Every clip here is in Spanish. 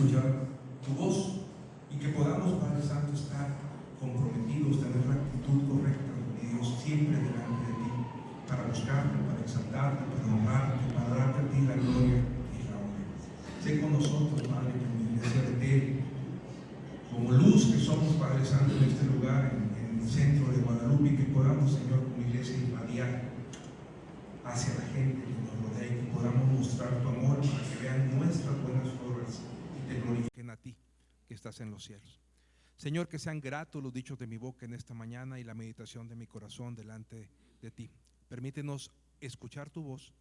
escuchar tu voz y que podamos, Padre Santo, estar comprometidos, tener la actitud correcta, mi Dios, siempre delante de ti, para buscarte, para exaltarte, para honrarte, para darte a ti la gloria y la honra. Sé con nosotros, Padre, que mi iglesia de ti, como luz que somos, Padre Santo, en este lugar, en el centro de Guadalupe, que podamos, Señor, como iglesia, irradiar hacia la gente que nos rodea y que podamos mostrar tu amor para que vean nuestras buenas obras y te glorifiquen a ti que estás en los cielos. Señor, que sean gratos los dichos de mi boca en esta mañana y la meditación de mi corazón delante de ti. Permítenos escuchar tu voz,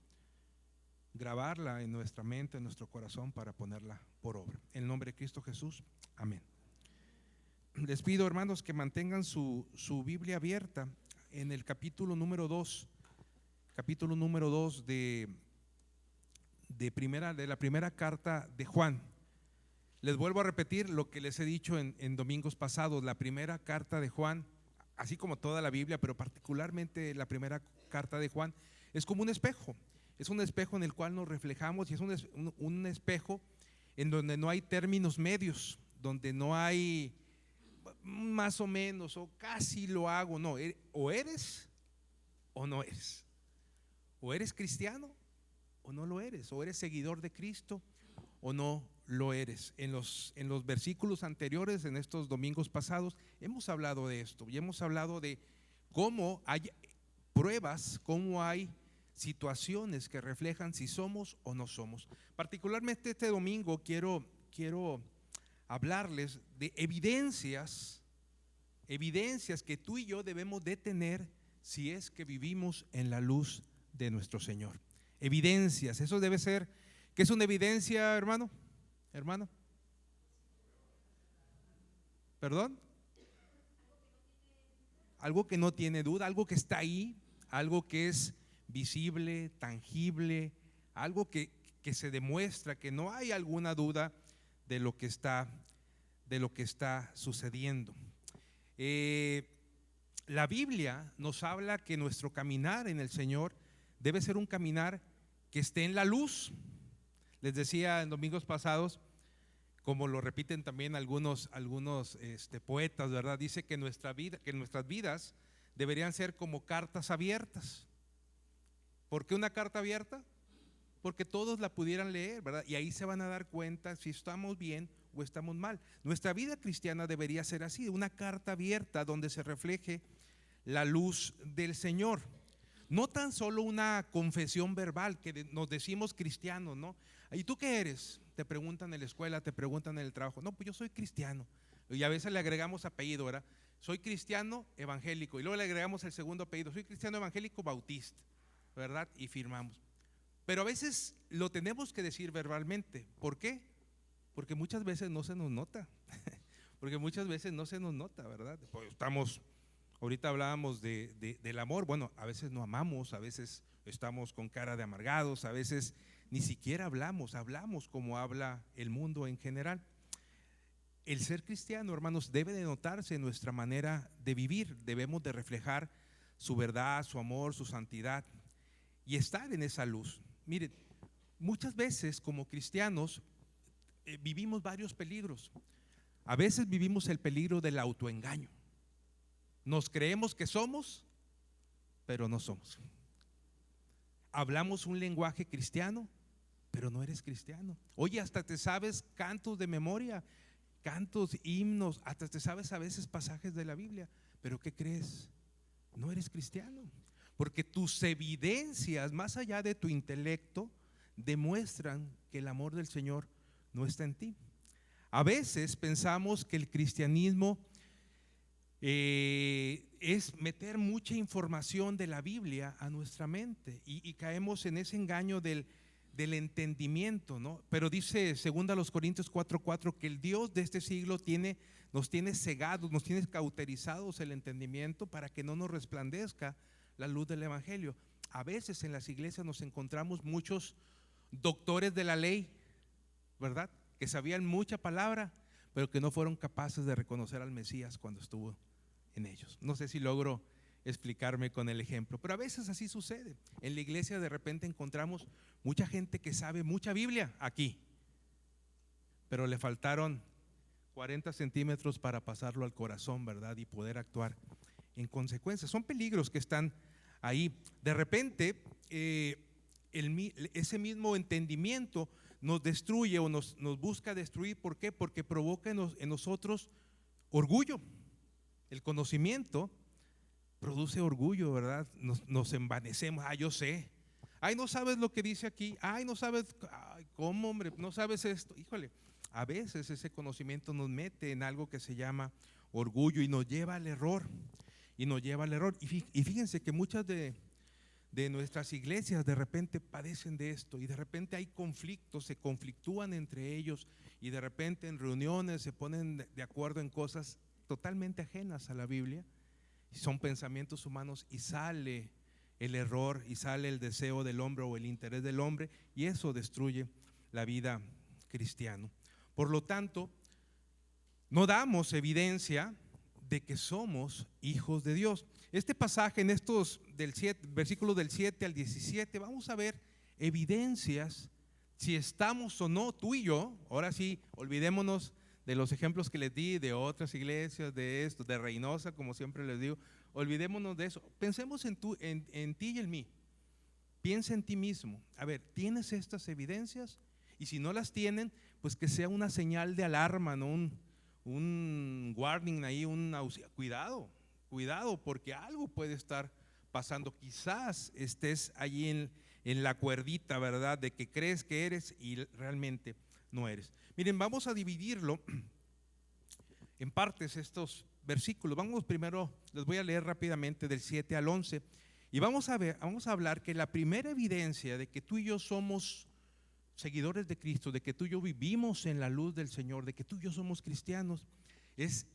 grabarla en nuestra mente, en nuestro corazón, para ponerla por obra. En el nombre de Cristo Jesús, amén. Les pido, hermanos, que mantengan su Biblia abierta en el capítulo número 2 de la primera carta de Juan. Les vuelvo a repetir lo que les he dicho en domingos pasados. La primera carta de Juan, así como toda la Biblia, pero particularmente la primera carta de Juan, es como un espejo. Es un espejo en el cual nos reflejamos, y es un espejo en donde no hay términos medios, donde no hay más o menos o casi lo hago. No, o eres o no eres. O eres cristiano o no lo eres. O eres seguidor de Cristo o no lo eres. En los versículos anteriores, en estos domingos pasados, hemos hablado de esto y hemos hablado de cómo hay pruebas, cómo hay situaciones que reflejan si somos o no somos. Particularmente este domingo quiero hablarles de evidencias que tú y yo debemos de tener si es que vivimos en la luz de nuestro Señor. Evidencias, eso debe ser. ¿Qué es una evidencia, hermano? ¿Hermano? ¿Perdón? Algo que no tiene duda, algo que está ahí, algo que es visible, tangible, algo que se demuestra, que no hay alguna duda de lo que está sucediendo. La Biblia nos habla que nuestro caminar en el Señor debe ser un caminar que esté en la luz. Les decía en domingos pasados, como lo repiten también algunos poetas, ¿verdad? Dice que nuestras vidas deberían ser como cartas abiertas. ¿Por qué una carta abierta? Porque todos la pudieran leer, ¿verdad? Y ahí se van a dar cuenta si estamos bien o estamos mal. Nuestra vida cristiana debería ser así, una carta abierta donde se refleje la luz del Señor. No tan solo una confesión verbal que nos decimos cristianos, ¿no? ¿Y tú qué eres? Te preguntan en la escuela, te preguntan en el trabajo. No, pues yo soy cristiano. Y a veces le agregamos apellido, ¿verdad? Soy cristiano evangélico. Y luego le agregamos el segundo apellido. Soy cristiano evangélico bautista, ¿verdad? Y firmamos. Pero a veces lo tenemos que decir verbalmente. ¿Por qué? Porque muchas veces no se nos nota. Porque muchas veces no se nos nota, ¿verdad? Pues ahorita hablábamos del amor. Bueno, a veces no amamos, a veces estamos con cara de amargados, a veces ni siquiera hablamos como habla el mundo en general. El ser cristiano, hermanos, debe de notarse en nuestra manera de vivir. Debemos de reflejar su verdad, su amor, su santidad y estar en esa luz. Miren, muchas veces como cristianos vivimos varios peligros. A veces vivimos el peligro del autoengaño. Nos creemos que somos, pero no somos. Hablamos un lenguaje cristiano, pero no eres cristiano. Oye, hasta te sabes cantos de memoria, cantos, himnos, hasta te sabes a veces pasajes de la Biblia, pero ¿qué crees? No eres cristiano, porque tus evidencias, más allá de tu intelecto, demuestran que el amor del Señor no está en ti. A veces pensamos que el cristianismo es meter mucha información de la Biblia a nuestra mente y caemos en ese engaño del entendimiento, ¿no? Pero dice 2 Corintios 4:4 que el Dios de este siglo nos tiene cegados, nos tiene cauterizados el entendimiento para que no nos resplandezca la luz del Evangelio. A veces en las iglesias nos encontramos muchos doctores de la ley, ¿verdad? Que sabían mucha palabra, pero que no fueron capaces de reconocer al Mesías cuando estuvo en ellos. No sé si logro explicarme con el ejemplo, pero a veces así sucede. En la iglesia de repente encontramos mucha gente que sabe mucha Biblia aquí, pero le faltaron 40 centímetros para pasarlo al corazón, ¿verdad? Y poder actuar en consecuencia. Son peligros que están ahí. De repente, ese mismo entendimiento nos destruye o nos busca destruir. ¿Por qué? Porque provoca en nosotros orgullo. El conocimiento produce orgullo, ¿verdad? Nos envanecemos. Yo sé. No sabes lo que dice aquí. No sabes. ¿Cómo, hombre? No sabes esto. Híjole, a veces ese conocimiento nos mete en algo que se llama orgullo y nos lleva al error. Y fíjense que muchas de nuestras iglesias de repente padecen de esto, y de repente hay conflictos, se conflictúan entre ellos, y de repente en reuniones se ponen de acuerdo en cosas totalmente ajenas a la Biblia. Son pensamientos humanos y sale el error y sale el deseo del hombre o el interés del hombre, y eso destruye la vida cristiana. Por lo tanto, no damos evidencia de que somos hijos de Dios. Este pasaje en estos versículos del 7 al 17, vamos a ver evidencias si estamos o no, tú y yo. Ahora sí, olvidémonos de los ejemplos que les di de otras iglesias, de esto, de Reynosa, como siempre les digo. Olvidémonos de eso. Pensemos en ti y en mí. Piensa en ti mismo. A ver, ¿tienes estas evidencias? Y si no las tienen, pues que sea una señal de alarma, ¿no? Un warning ahí, cuidado, porque algo puede estar pasando. Quizás estés allí en la cuerdita, ¿verdad? De que crees que eres y realmente no eres. Miren, vamos a dividirlo en partes estos versículos. Vamos primero, les voy a leer rápidamente del 7 al 11 y vamos a hablar que la primera evidencia de que tú y yo somos seguidores de Cristo, de que tú y yo vivimos en la luz del Señor, de que tú y yo somos cristianos, es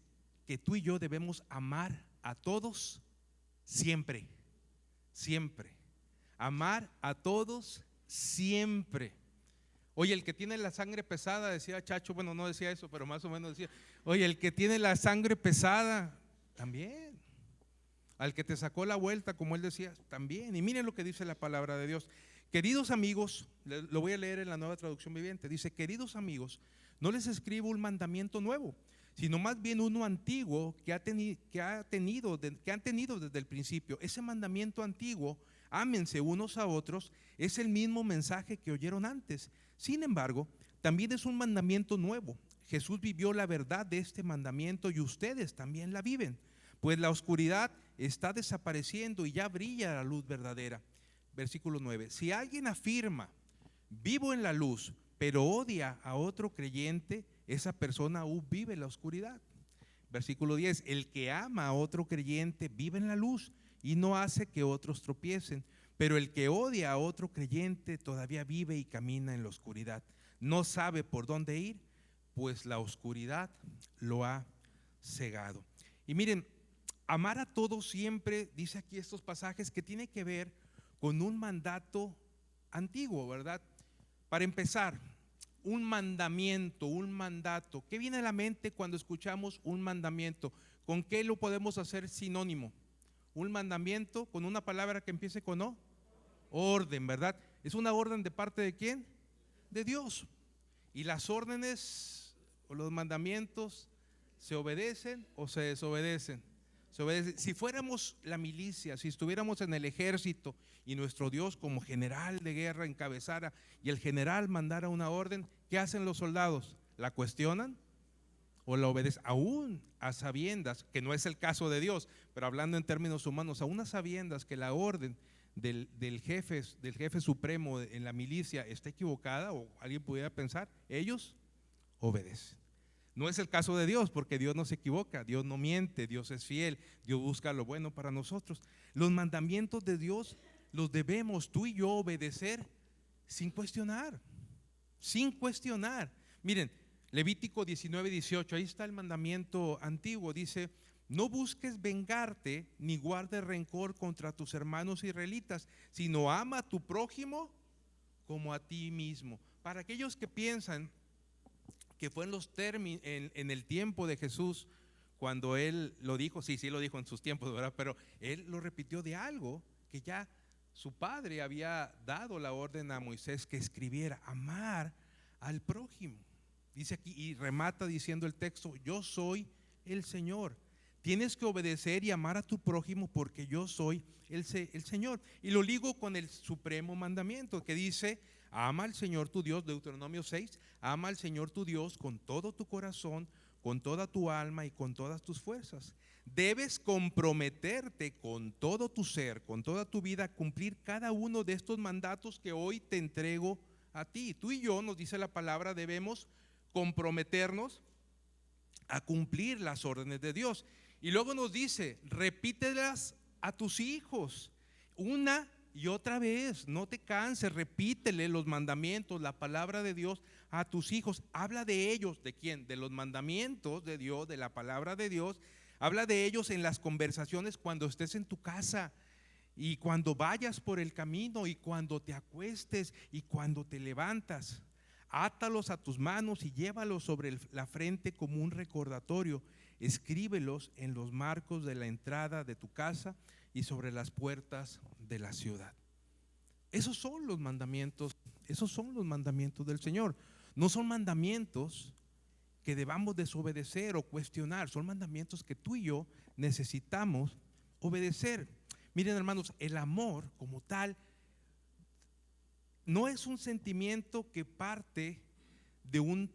que tú y yo debemos amar a todos siempre, siempre. Amar a todos siempre. Oye, el que tiene la sangre pesada, decía Chacho, bueno, no decía eso, pero más o menos decía, oye, el que tiene la sangre pesada, también. Al que te sacó la vuelta, como él decía, también. Y miren lo que dice la palabra de Dios. Queridos amigos, lo voy a leer en la Nueva Traducción Viviente. Dice: queridos amigos, no les escribo un mandamiento nuevo, sino más bien uno antiguo que han tenido desde el principio. Ese mandamiento antiguo, ámense unos a otros, es el mismo mensaje que oyeron antes. Sin embargo, también es un mandamiento nuevo. Jesús vivió la verdad de este mandamiento y ustedes también la viven, pues la oscuridad está desapareciendo y ya brilla la luz verdadera. Versículo 9: si alguien afirma, vivo en la luz, pero odia a otro creyente, esa persona aún vive en la oscuridad. Versículo 10: el que ama a otro creyente vive en la luz y no hace que otros tropiecen, pero el que odia a otro creyente todavía vive y camina en la oscuridad. No sabe por dónde ir, pues la oscuridad lo ha cegado. Y miren, amar a todos siempre, dice aquí estos pasajes, que tiene que ver con un mandato antiguo, ¿verdad? Para empezar, un mandato. ¿Qué viene a la mente cuando escuchamos un mandamiento? ¿Con qué lo podemos hacer sinónimo? Un mandamiento con una palabra que empiece con O. Orden, ¿verdad? ¿Es una orden de parte de quién? De Dios. Y las órdenes o los mandamientos ¿se obedecen o se desobedecen? Si fuéramos la milicia, si estuviéramos en el ejército y nuestro Dios como general de guerra encabezara y el general mandara una orden, ¿qué hacen los soldados? ¿La cuestionan o la obedecen? Aún a sabiendas, que no es el caso de Dios, pero hablando en términos humanos, aún a sabiendas que la orden del jefe supremo en la milicia está equivocada, o alguien pudiera pensar, ellos obedecen. No es el caso de Dios, porque Dios no se equivoca, Dios no miente, Dios es fiel, Dios busca lo bueno para nosotros. Los mandamientos de Dios los debemos tú y yo obedecer sin cuestionar, sin cuestionar. Miren, Levítico 19:18, ahí está el mandamiento antiguo, dice: no busques vengarte ni guardes rencor contra tus hermanos israelitas, sino ama a tu prójimo como a ti mismo. Para aquellos que piensan que fue en el tiempo de Jesús, cuando él lo dijo, sí lo dijo en sus tiempos, ¿verdad? Pero él lo repitió de algo que ya su padre había dado la orden a Moisés que escribiera: amar al prójimo. Dice aquí y remata diciendo el texto: yo soy el Señor. Tienes que obedecer y amar a tu prójimo porque yo soy el Señor. Y lo ligo con el supremo mandamiento que dice: ama al Señor tu Dios, Deuteronomio 6, ama al Señor tu Dios con todo tu corazón, con toda tu alma y con todas tus fuerzas. Debes comprometerte con todo tu ser, con toda tu vida, a cumplir cada uno de estos mandatos que hoy te entrego a ti. Tú y yo, nos dice la palabra, debemos comprometernos a cumplir las órdenes de Dios. Y luego nos dice: repítelas a tus hijos una y otra vez, no te canses, repítele los mandamientos, la palabra de Dios a tus hijos. Habla de ellos. ¿De quién? De los mandamientos de Dios, de la palabra de Dios. Habla de ellos en las conversaciones cuando estés en tu casa, y cuando vayas por el camino, y cuando te acuestes, y cuando te levantas. Átalos a tus manos y llévalos sobre la frente como un recordatorio. Escríbelos en los marcos de la entrada de tu casa y sobre las puertas de la ciudad. Esos son los mandamientos, esos son los mandamientos del Señor. No son mandamientos que debamos desobedecer o cuestionar, son mandamientos que tú y yo necesitamos obedecer. Miren, hermanos, el amor como tal no es un sentimiento que parte de un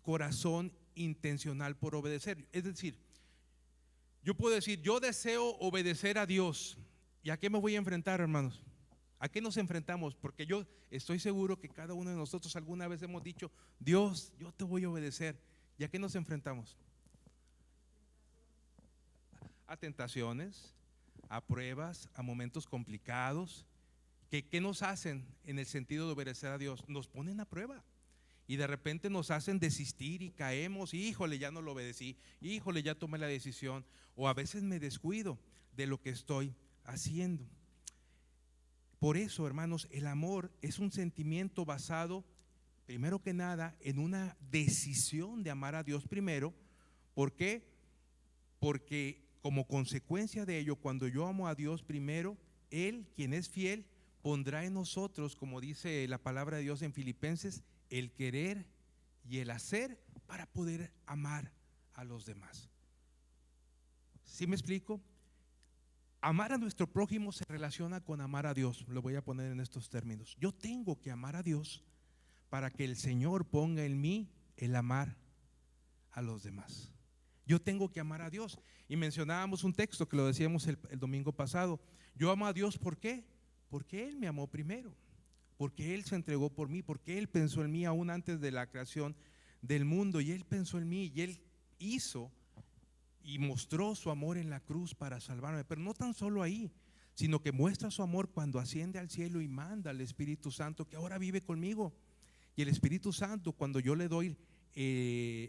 corazón intencional por obedecer. Es decir, yo puedo decir: yo deseo obedecer a Dios. ¿Y a qué me voy a enfrentar, hermanos? ¿A qué nos enfrentamos? Porque yo estoy seguro que cada uno de nosotros alguna vez hemos dicho: Dios, yo te voy a obedecer. ¿Y a qué nos enfrentamos? A tentaciones, a pruebas, a momentos complicados. ¿Qué nos hacen en el sentido de obedecer a Dios? Nos ponen a prueba. Y de repente nos hacen desistir y caemos: híjole, ya no lo obedecí, híjole, ya tomé la decisión. O a veces me descuido de lo que estoy haciendo. Por eso, hermanos, el amor es un sentimiento basado, primero que nada, en una decisión de amar a Dios primero. ¿Por qué? Porque como consecuencia de ello, cuando yo amo a Dios primero, Él, quien es fiel, pondrá en nosotros, como dice la palabra de Dios en Filipenses, el querer y el hacer para poder amar a los demás. ¿Sí me explico? Amar a nuestro prójimo se relaciona con amar a Dios. Lo voy a poner en estos términos. Yo tengo que amar a Dios para que el Señor ponga en mí el amar a los demás. Yo tengo que amar a Dios. Y mencionábamos un texto que lo decíamos el domingo pasado. Yo amo a Dios, ¿por qué? Porque Él me amó primero, porque Él se entregó por mí, porque Él pensó en mí aún antes de la creación del mundo. Y Él pensó en mí y Él hizo y mostró su amor en la cruz para salvarme. Pero no tan solo ahí, sino que muestra su amor cuando asciende al cielo y manda al Espíritu Santo, que ahora vive conmigo. Y el Espíritu Santo, cuando yo le doy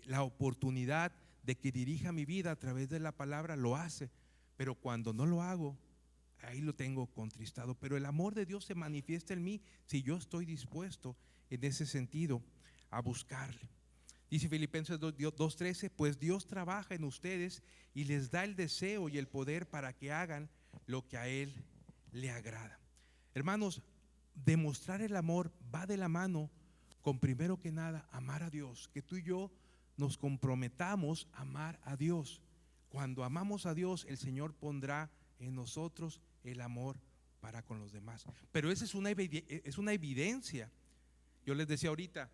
la oportunidad de que dirija mi vida a través de la palabra, lo hace. Pero cuando no lo hago, ahí lo tengo contristado. Pero el amor de Dios se manifiesta en mí si yo estoy dispuesto en ese sentido a buscarle. Dice Filipenses 2:13: pues Dios trabaja en ustedes y les da el deseo y el poder para que hagan lo que a Él le agrada. Hermanos, demostrar el amor va de la mano con, primero que nada, amar a Dios. Que tú y yo nos comprometamos a amar a Dios. Cuando amamos a Dios, el Señor pondrá en nosotros el amor para con los demás. Pero esa es una evidencia. Yo les decía ahorita,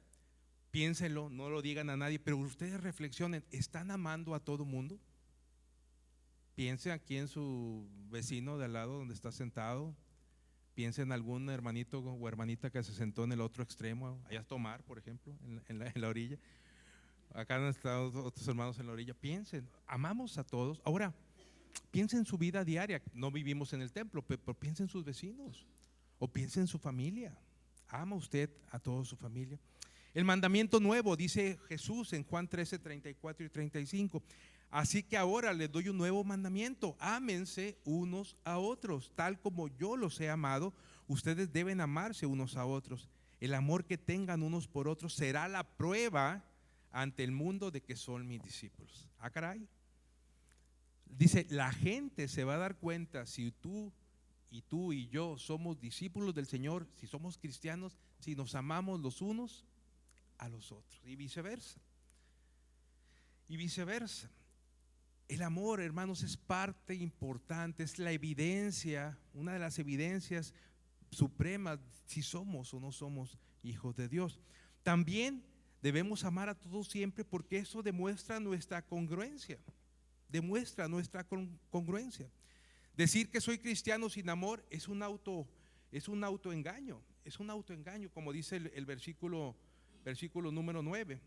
piénsenlo, no lo digan a nadie, pero ustedes reflexionen: ¿están amando a todo mundo? Piensen aquí en su vecino de al lado donde está sentado. Piensen en algún hermanito o hermanita que se sentó en el otro extremo, allá a tomar, por ejemplo, en la orilla. Acá han estado otros hermanos en la orilla. Piensen, amamos a todos. Ahora, piensen en su vida diaria. No vivimos en el templo, pero piensen en sus vecinos o piensen en su familia. ¿Ama usted a toda su familia? El mandamiento nuevo, dice Jesús en Juan 13:34 y 35: así que ahora les doy un nuevo mandamiento: ámense unos a otros, tal como yo los he amado. Ustedes deben amarse unos a otros. El amor que tengan unos por otros será la prueba ante el mundo de que son mis discípulos. Ah, caray. Dice, la gente se va a dar cuenta si tú y yo somos discípulos del Señor, si somos cristianos, si nos amamos los unos a los otros y viceversa. y viceversa. El amor, hermanos, es parte importante, es la evidencia, una de las evidencias supremas si somos o no somos hijos de Dios. También debemos amar a todos siempre, porque eso demuestra nuestra congruencia, congruencia. Decir que soy cristiano sin amor es un autoengaño, como dice el versículo número 9,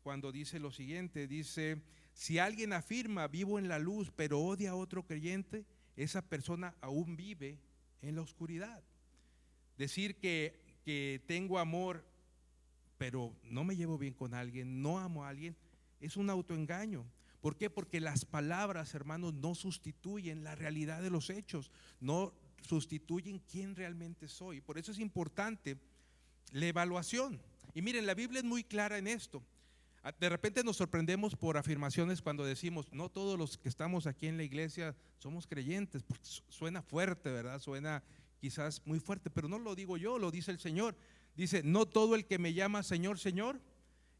cuando dice lo siguiente, dice: si alguien afirma vivo en la luz pero odia a otro creyente, esa persona aún vive en la oscuridad. Decir que tengo amor pero no me llevo bien con alguien, no amo a alguien, es un autoengaño. ¿Por qué? Porque las palabras, hermanos, no sustituyen la realidad de los hechos, no sustituyen quién realmente soy. Por eso es importante la evaluación. Y miren, la Biblia es muy clara en esto. De repente nos sorprendemos por afirmaciones cuando decimos: no todos los que estamos aquí en la iglesia somos creyentes, porque suena fuerte, ¿verdad? Suena quizás muy fuerte, pero no lo digo yo, lo dice el Señor. Dice: no todo el que me llama Señor, Señor,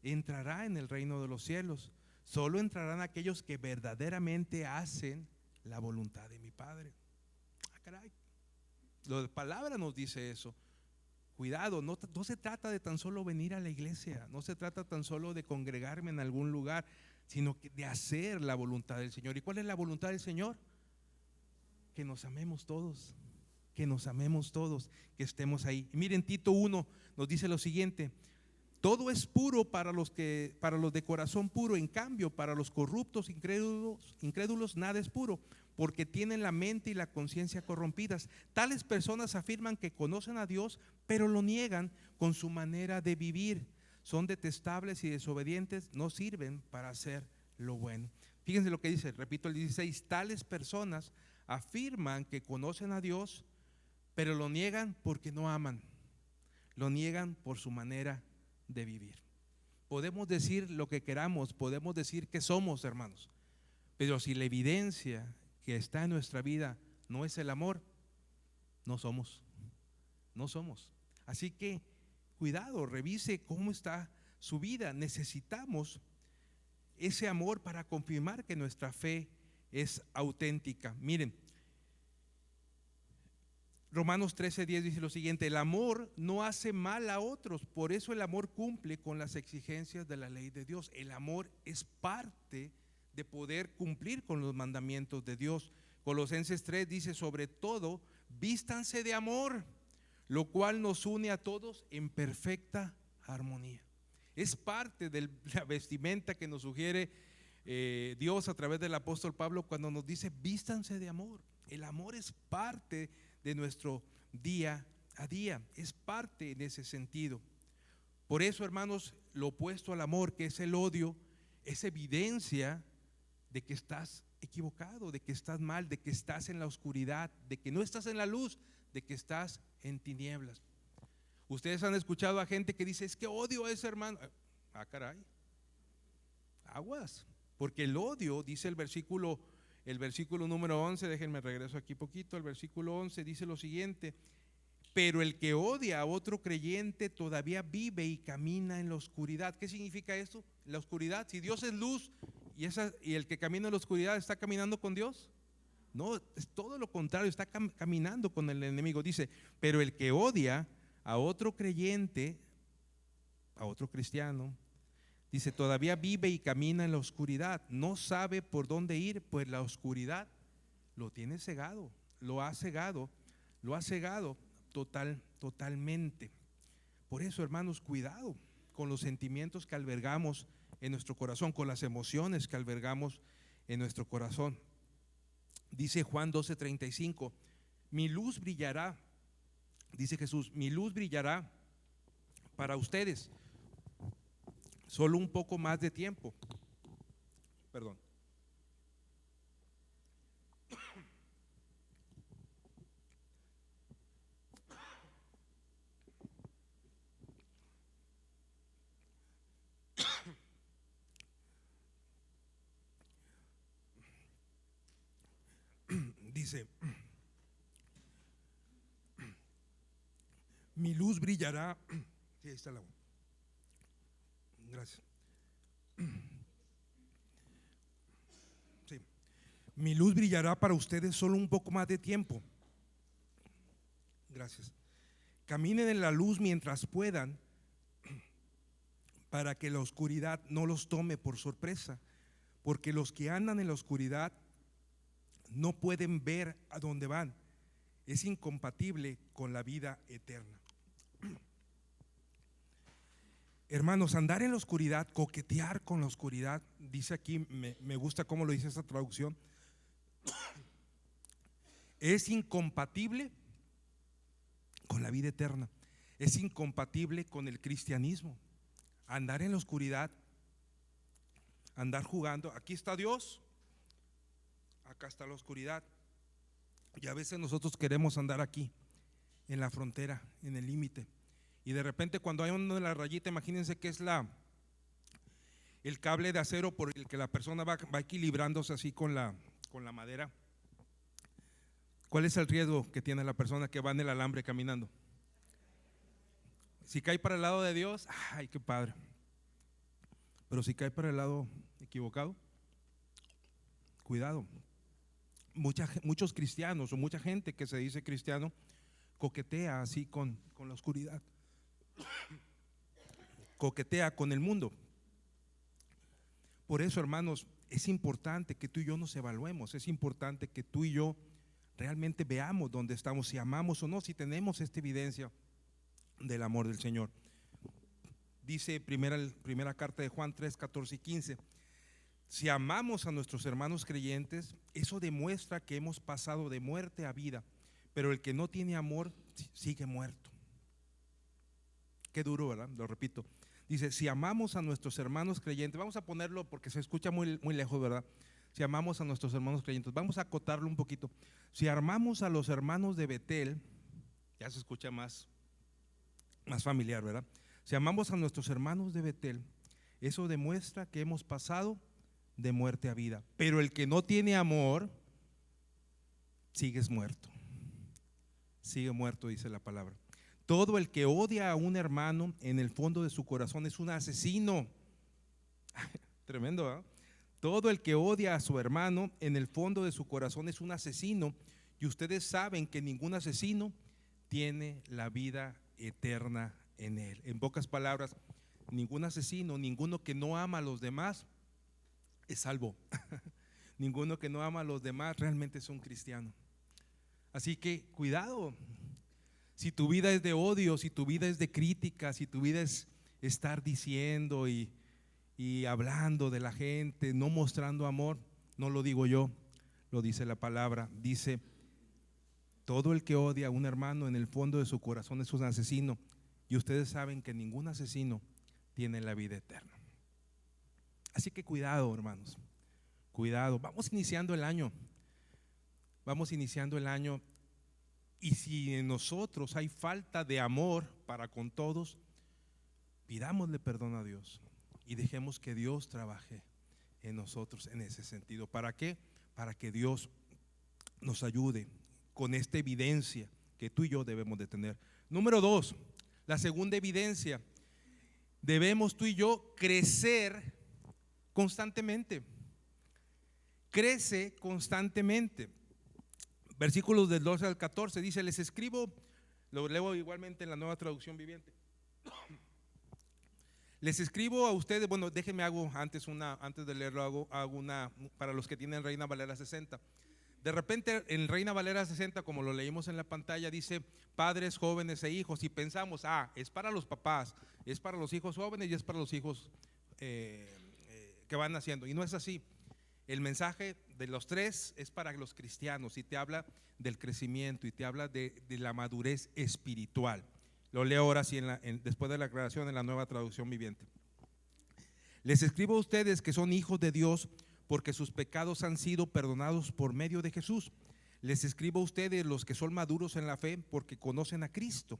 entrará en el reino de los cielos. Solo entrarán aquellos que verdaderamente hacen la voluntad de mi Padre. Ah, caray. La palabra nos dice eso. Cuidado, no se trata de tan solo venir a la iglesia, no se trata tan solo de congregarme en algún lugar, sino que de hacer la voluntad del Señor. ¿Y cuál es la voluntad del Señor? Que nos amemos todos, que estemos ahí. Y miren, Tito 1 nos dice lo siguiente: todo es puro para los de corazón puro, en cambio para los corruptos, incrédulos, nada es puro, porque tienen la mente y la conciencia corrompidas. Tales personas afirman que conocen a Dios, pero lo niegan con su manera de vivir. Son detestables y desobedientes, no sirven para hacer lo bueno. Fíjense lo que dice, repito el 16: tales personas afirman que conocen a Dios, pero lo niegan porque no aman, lo niegan por su manera de vivir. Podemos decir lo que queramos, podemos decir que somos, hermanos, pero si la evidencia que está en nuestra vida no es el amor, no somos. Así que cuidado, revise cómo está su vida. Necesitamos ese amor para confirmar que nuestra fe es auténtica. Miren, Romanos 13:10 dice lo siguiente: el amor no hace mal a otros, por eso el amor cumple con las exigencias de la ley de Dios. El amor es parte de poder cumplir con los mandamientos de Dios. Colosenses 3 dice: sobre todo, vístanse de amor, lo cual nos une a todos en perfecta armonía. Es parte de la vestimenta que nos sugiere Dios a través del apóstol Pablo cuando nos dice: vístanse de amor. El amor es parte de nuestro día a día, es parte en ese sentido. Por eso, hermanos, lo opuesto al amor, que es el odio, es evidencia de que estás equivocado, de que estás mal, de que estás en la oscuridad, de que no estás en la luz, de que estás en tinieblas. Ustedes han escuchado a gente que dice: es que odio a ese hermano. Ah, caray, aguas, porque el odio, dice el versículo número 11, déjenme regreso aquí poquito, el versículo 11 dice lo siguiente: pero el que odia a otro creyente todavía vive y camina en la oscuridad. ¿Qué significa esto? La oscuridad, si Dios es luz y el que camina en la oscuridad está caminando con Dios. No, es todo lo contrario, está caminando con el enemigo. Dice: pero el que odia a otro creyente, a otro cristiano, dice, todavía vive y camina en la oscuridad, no sabe por dónde ir, pues la oscuridad lo tiene cegado, lo ha cegado totalmente. Por eso, hermanos, cuidado con los sentimientos que albergamos en nuestro corazón, con las emociones que albergamos en nuestro corazón. Dice Juan 12:35: mi luz brillará, dice Jesús, mi luz brillará para ustedes solo un poco más de tiempo. Perdón. Dice: mi luz brillará. Sí, ahí está la. Gracias. Mi luz brillará para ustedes solo un poco más de tiempo. Gracias. Caminen en la luz mientras puedan, para que la oscuridad no los tome por sorpresa, porque los que andan en la oscuridad no pueden ver a dónde van. Es incompatible con la vida eterna. Hermanos, andar en la oscuridad, coquetear con la oscuridad, dice aquí, me gusta cómo lo dice esta traducción, es incompatible con la vida eterna, es incompatible con el cristianismo. Andar en la oscuridad, andar jugando, aquí está Dios, acá está la oscuridad, y a veces nosotros queremos andar aquí, en la frontera, en el límite, y de repente cuando hay uno en la rayita, imagínense que es el cable de acero por el que la persona va equilibrándose así con la madera. ¿Cuál es el riesgo que tiene la persona que va en el alambre caminando? Si cae para el lado de Dios, ay, qué padre. Pero si cae para el lado equivocado, cuidado. Muchos cristianos o mucha gente que se dice cristiano coquetea así con la oscuridad, coquetea con el mundo. Por eso, hermanos, es importante que tú y yo nos evaluemos, es importante que tú y yo realmente veamos dónde estamos, si amamos o no, si tenemos esta evidencia del amor del Señor. Dice primera carta de Juan 3, 14 y 15: si amamos a nuestros hermanos creyentes, eso demuestra que hemos pasado de muerte a vida, pero el que no tiene amor sigue muerto. Qué duro, ¿verdad? Lo repito. Dice, si amamos a nuestros hermanos creyentes, vamos a ponerlo porque se escucha muy, muy lejos, ¿verdad? Si amamos a nuestros hermanos creyentes, vamos a acotarlo un poquito. Si amamos a los hermanos de Betel, ya se escucha más familiar, ¿verdad? Si amamos a nuestros hermanos de Betel, eso demuestra que hemos pasado de muerte a vida, pero el que no tiene amor sigues muerto, sigue muerto, dice la palabra. Todo el que odia a un hermano en el fondo de su corazón es un asesino. Tremendo, ¿eh? Todo el que odia a su hermano en el fondo de su corazón es un asesino, y ustedes saben que ningún asesino tiene la vida eterna en él. En pocas palabras, ningún asesino, ninguno que no ama a los demás es salvo. Ninguno que no ama a los demás realmente es un cristiano. Así que cuidado. Si tu vida es de odio, si tu vida es de crítica, si tu vida es estar diciendo y hablando de la gente, no mostrando amor, no lo digo yo, lo dice la palabra. Dice, todo el que odia a un hermano en el fondo de su corazón es un asesino, y ustedes saben que ningún asesino tiene la vida eterna. Así que cuidado, hermanos, cuidado. Vamos iniciando el año, y si en nosotros hay falta de amor para con todos, pidámosle perdón a Dios y dejemos que Dios trabaje en nosotros en ese sentido. ¿Para qué? Para que Dios nos ayude con esta evidencia que tú y yo debemos de tener. Número 2, la segunda evidencia: debemos tú y yo crecer constantemente. Crece constantemente. Versículos del 12 al 14 dice, les escribo, lo leo igualmente en la Nueva Traducción Viviente. Les escribo a ustedes, bueno, déjenme antes de leerlo, hago una para los que tienen Reina Valera 60. De repente en Reina Valera 60, como lo leímos en la pantalla, dice padres, jóvenes e hijos, y pensamos, es para los papás, es para los hijos jóvenes y es para los hijos que van naciendo, y no es así. El mensaje de los tres es para los cristianos y te habla del crecimiento y te habla de la madurez espiritual. Lo leo ahora sí después de la aclaración en la Nueva Traducción Viviente. Les escribo a ustedes que son hijos de Dios porque sus pecados han sido perdonados por medio de Jesús. Les escribo a ustedes los que son maduros en la fe porque conocen a Cristo,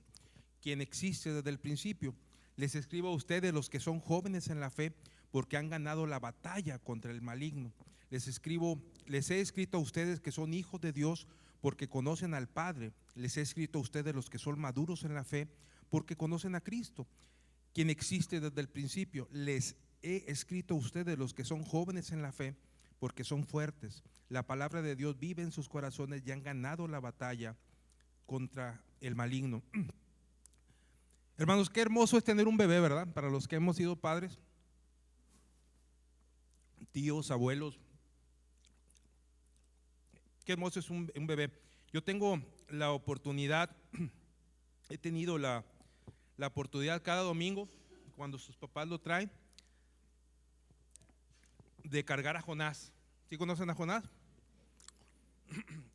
quien existe desde el principio. Les escribo a ustedes los que son jóvenes en la fe porque han ganado la batalla contra el maligno. Les he escrito a ustedes que son hijos de Dios porque conocen al Padre. Les he escrito a ustedes los que son maduros en la fe porque conocen a Cristo, quien existe desde el principio. Les he escrito a ustedes los que son jóvenes en la fe porque son fuertes. La palabra de Dios vive en sus corazones y han ganado la batalla contra el maligno. Hermanos, qué hermoso es tener un bebé, ¿verdad? Para los que hemos sido padres, tíos, abuelos, qué hermoso es un bebé. Yo tengo la oportunidad, he tenido la oportunidad cada domingo, cuando sus papás lo traen, de cargar a Jonás. ¿Sí conocen a Jonás?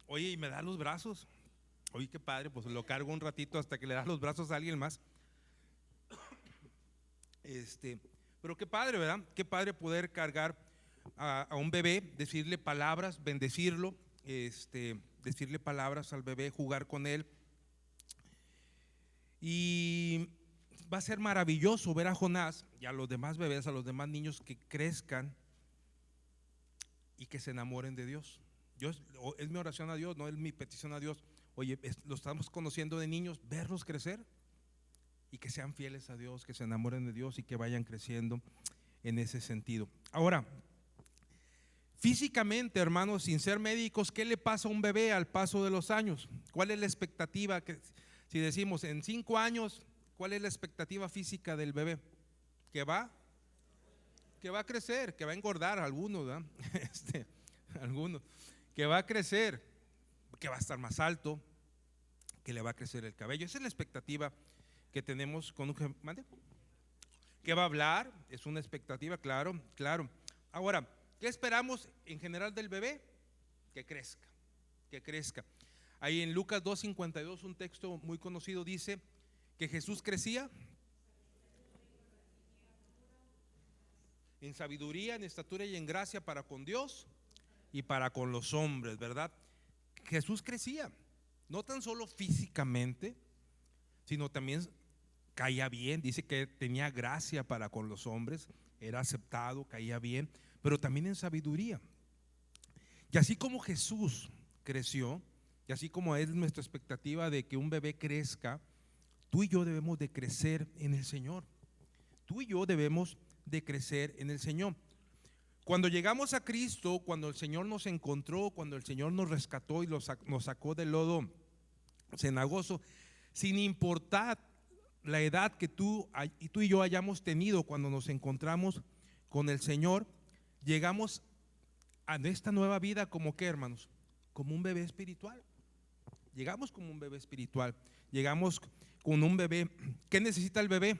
Oye, y me da los brazos. Oye, qué padre, pues lo cargo un ratito hasta que le das los brazos a alguien más. Pero qué padre, ¿verdad? Qué padre poder cargar a un bebé, decirle palabras, bendecirlo, decirle palabras al bebé, jugar con él. Y va a ser maravilloso ver a Jonás y a los demás bebés, a los demás niños que crezcan y que se enamoren de Dios. Es mi oración a Dios, no es mi petición a Dios. Oye, lo estamos conociendo de niños, verlos crecer y que sean fieles a Dios, que se enamoren de Dios y que vayan creciendo en ese sentido. Ahora, físicamente, hermanos, sin ser médicos, ¿qué le pasa a un bebé al paso de los años? ¿Cuál es la expectativa? Si decimos en 5 años, ¿cuál es la expectativa física del bebé? Que va a crecer, que va a engordar, algunos, ¿verdad? Algunos, que va a crecer, que va a estar más alto, que le va a crecer el cabello. Esa es la expectativa que tenemos con un ¿mande? Que va a hablar, es una expectativa, claro. Ahora, ¿qué esperamos en general del bebé? Que crezca. Ahí en Lucas 2:52, un texto muy conocido, dice que Jesús crecía en sabiduría, en estatura y en gracia para con Dios y para con los hombres, ¿verdad? Jesús crecía, no tan solo físicamente, sino también caía bien. Dice que tenía gracia para con los hombres, era aceptado, caía bien, pero también en sabiduría. Y así como Jesús creció, y así como es nuestra expectativa de que un bebé crezca, tú y yo debemos de crecer en el Señor. Tú y yo debemos de crecer en el Señor. Cuando llegamos a Cristo, cuando el Señor nos encontró, cuando el Señor nos rescató y nos sacó del lodo cenagoso, sin importar la edad que tú y yo hayamos tenido cuando nos encontramos con el Señor, llegamos a esta nueva vida como ¿qué, hermanos? Como un bebé espiritual. Llegamos como un bebé espiritual. Llegamos con un bebé. ¿Qué necesita el bebé?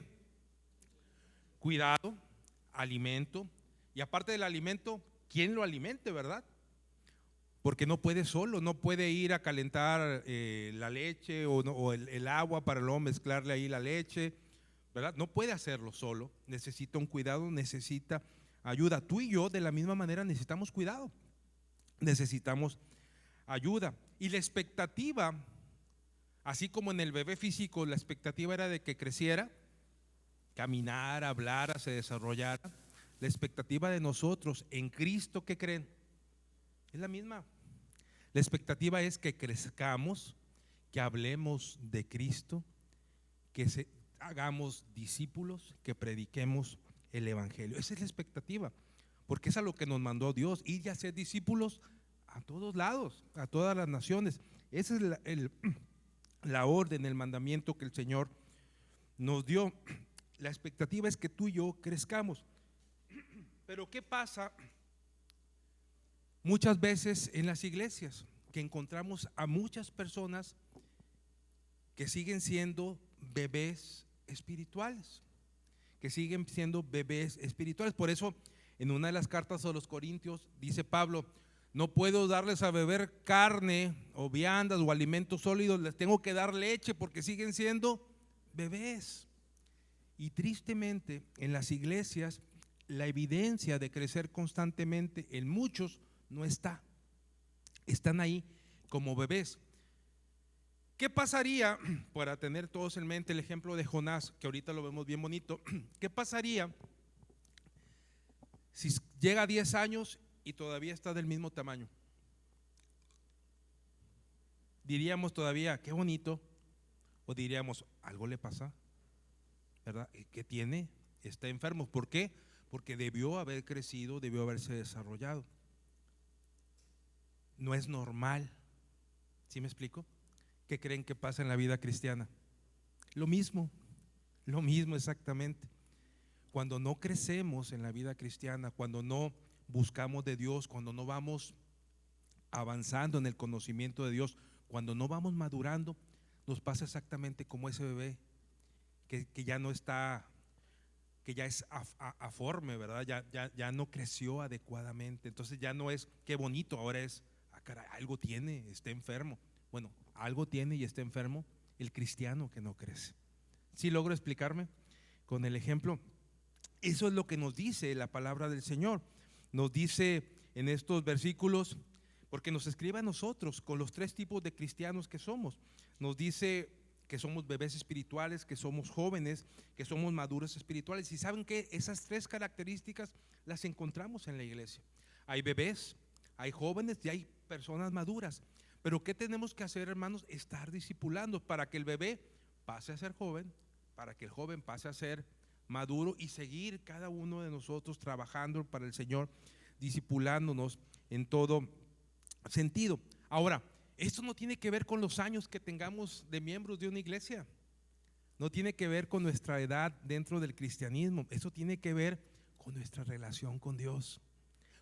Cuidado, alimento. Y aparte del alimento, ¿quién lo alimente, verdad? Porque no puede solo, no puede ir a calentar la leche o el agua para luego mezclarle ahí la leche, ¿verdad? No puede hacerlo solo, necesita un cuidado, necesita ayuda. Tú y yo de la misma manera necesitamos cuidado, necesitamos ayuda. Y la expectativa, así como en el bebé físico, la expectativa era de que creciera, caminara, hablara, se desarrollara. La expectativa de nosotros en Cristo, ¿qué creen? Es la misma. La expectativa es que crezcamos, que hablemos de Cristo, que hagamos discípulos, que prediquemos el Evangelio. Esa es la expectativa, porque es a lo que nos mandó Dios, ir y hacer discípulos a todos lados, a todas las naciones. Esa es la orden, el mandamiento que el Señor nos dio. La expectativa es que tú y yo crezcamos. Pero ¿qué pasa muchas veces en las iglesias? Que encontramos a muchas personas que siguen siendo bebés espirituales, Por eso en una de las cartas a los Corintios dice Pablo: no puedo darles a beber carne o viandas o alimentos sólidos, les tengo que dar leche porque siguen siendo bebés. Y tristemente en las iglesias la evidencia de crecer constantemente en muchos no está. Están ahí como bebés. ¿Qué pasaría, para tener todos en mente el ejemplo de Jonás, que ahorita lo vemos bien bonito? ¿Qué pasaría si llega a 10 años y todavía está del mismo tamaño? Diríamos todavía, qué bonito, o diríamos, algo le pasa, ¿verdad? ¿Qué tiene? Está enfermo. ¿Por qué? Porque debió haber crecido, debió haberse desarrollado. no es normal. ¿Sí me explico? ¿Qué creen que pasa en la vida cristiana? Lo mismo exactamente. Cuando no crecemos en la vida cristiana, cuando no buscamos de Dios, cuando no vamos avanzando en el conocimiento de Dios, cuando no vamos madurando, nos pasa exactamente como ese bebé que ya no está, que ya es aforme, ¿verdad? Ya no creció adecuadamente. Entonces ya no es qué bonito, ahora es, caray, algo tiene, está enfermo. Bueno, algo tiene y está enfermo el cristiano que no crece. ¿Sí logro explicarme con el ejemplo? Eso es lo que nos dice la palabra del Señor. Nos dice en estos versículos, porque nos escribe a nosotros con los tres tipos de cristianos que somos. Nos dice que somos bebés espirituales, que somos jóvenes, que somos maduros espirituales. Y saben que esas tres características las encontramos en la iglesia. Hay bebés, hay jóvenes y hay personas maduras. Pero ¿qué tenemos que hacer, hermanos? Estar discipulando para que el bebé pase a ser joven, para que el joven pase a ser maduro y seguir cada uno de nosotros trabajando para el Señor, discipulándonos en todo sentido. Ahora, esto no tiene que ver con los años que tengamos de miembros de una iglesia, no tiene que ver con nuestra edad dentro del cristianismo, eso tiene que ver con nuestra relación con Dios.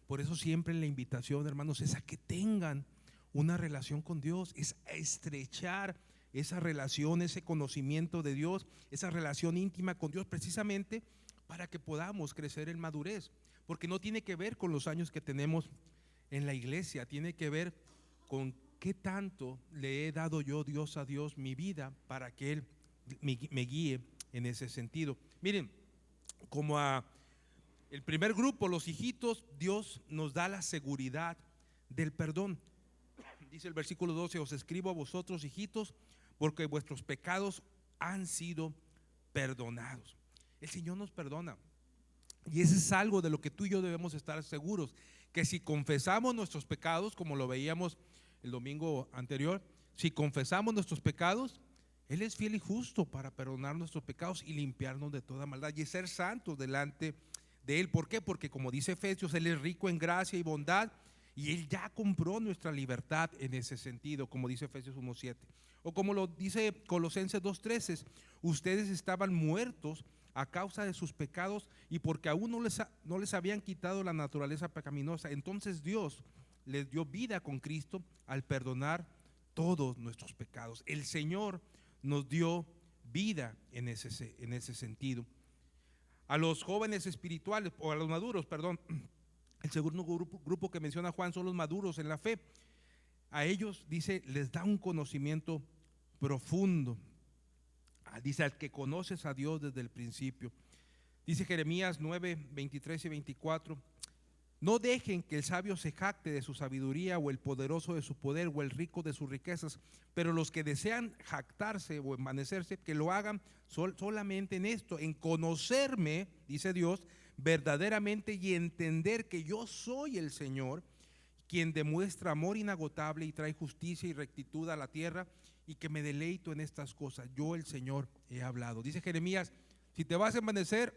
Por eso siempre la invitación, hermanos, es a que tengan una relación con Dios, es a estrechar esa relación, ese conocimiento de Dios, esa relación íntima con Dios, precisamente para que podamos crecer en madurez, porque no tiene que ver con los años que tenemos en la iglesia, tiene que ver con qué tanto le he dado yo Dios a Dios mi vida para que Él me guíe en ese sentido. Miren, como a el primer grupo, los hijitos, Dios nos da la seguridad del perdón. Dice el versículo 12: os escribo a vosotros, hijitos, porque vuestros pecados han sido perdonados. El Señor nos perdona. Y ese es algo de lo que tú y yo debemos estar seguros, que si confesamos nuestros pecados, como lo veíamos el domingo anterior, si confesamos nuestros pecados, Él es fiel y justo para perdonar nuestros pecados y limpiarnos de toda maldad y ser santos delante de Él. ¿Por qué? Porque como dice Efesios, Él es rico en gracia y bondad y Él ya compró nuestra libertad en ese sentido, como dice Efesios 1:7. O como lo dice Colosenses 2:13, ustedes estaban muertos a causa de sus pecados y porque aún no les habían quitado la naturaleza pecaminosa. Entonces Dios les dio vida con Cristo al perdonar todos nuestros pecados. El Señor nos dio vida en ese sentido. A los jóvenes espirituales, o a los maduros, perdón, el segundo grupo que menciona Juan son los maduros en la fe. A ellos, dice, les da un conocimiento profundo. Dice, al que conoces a Dios desde el principio. Dice Jeremías 9:23 y 24: no dejen que el sabio se jacte de su sabiduría, o el poderoso de su poder, o el rico de sus riquezas, pero los que desean jactarse o envanecerse, que lo hagan solamente en esto, en conocerme, dice Dios, verdaderamente, y entender que yo soy el Señor, quien demuestra amor inagotable y trae justicia y rectitud a la tierra, y que me deleito en estas cosas. Yo, el Señor, he hablado. Dice Jeremías, si te vas a envanecer,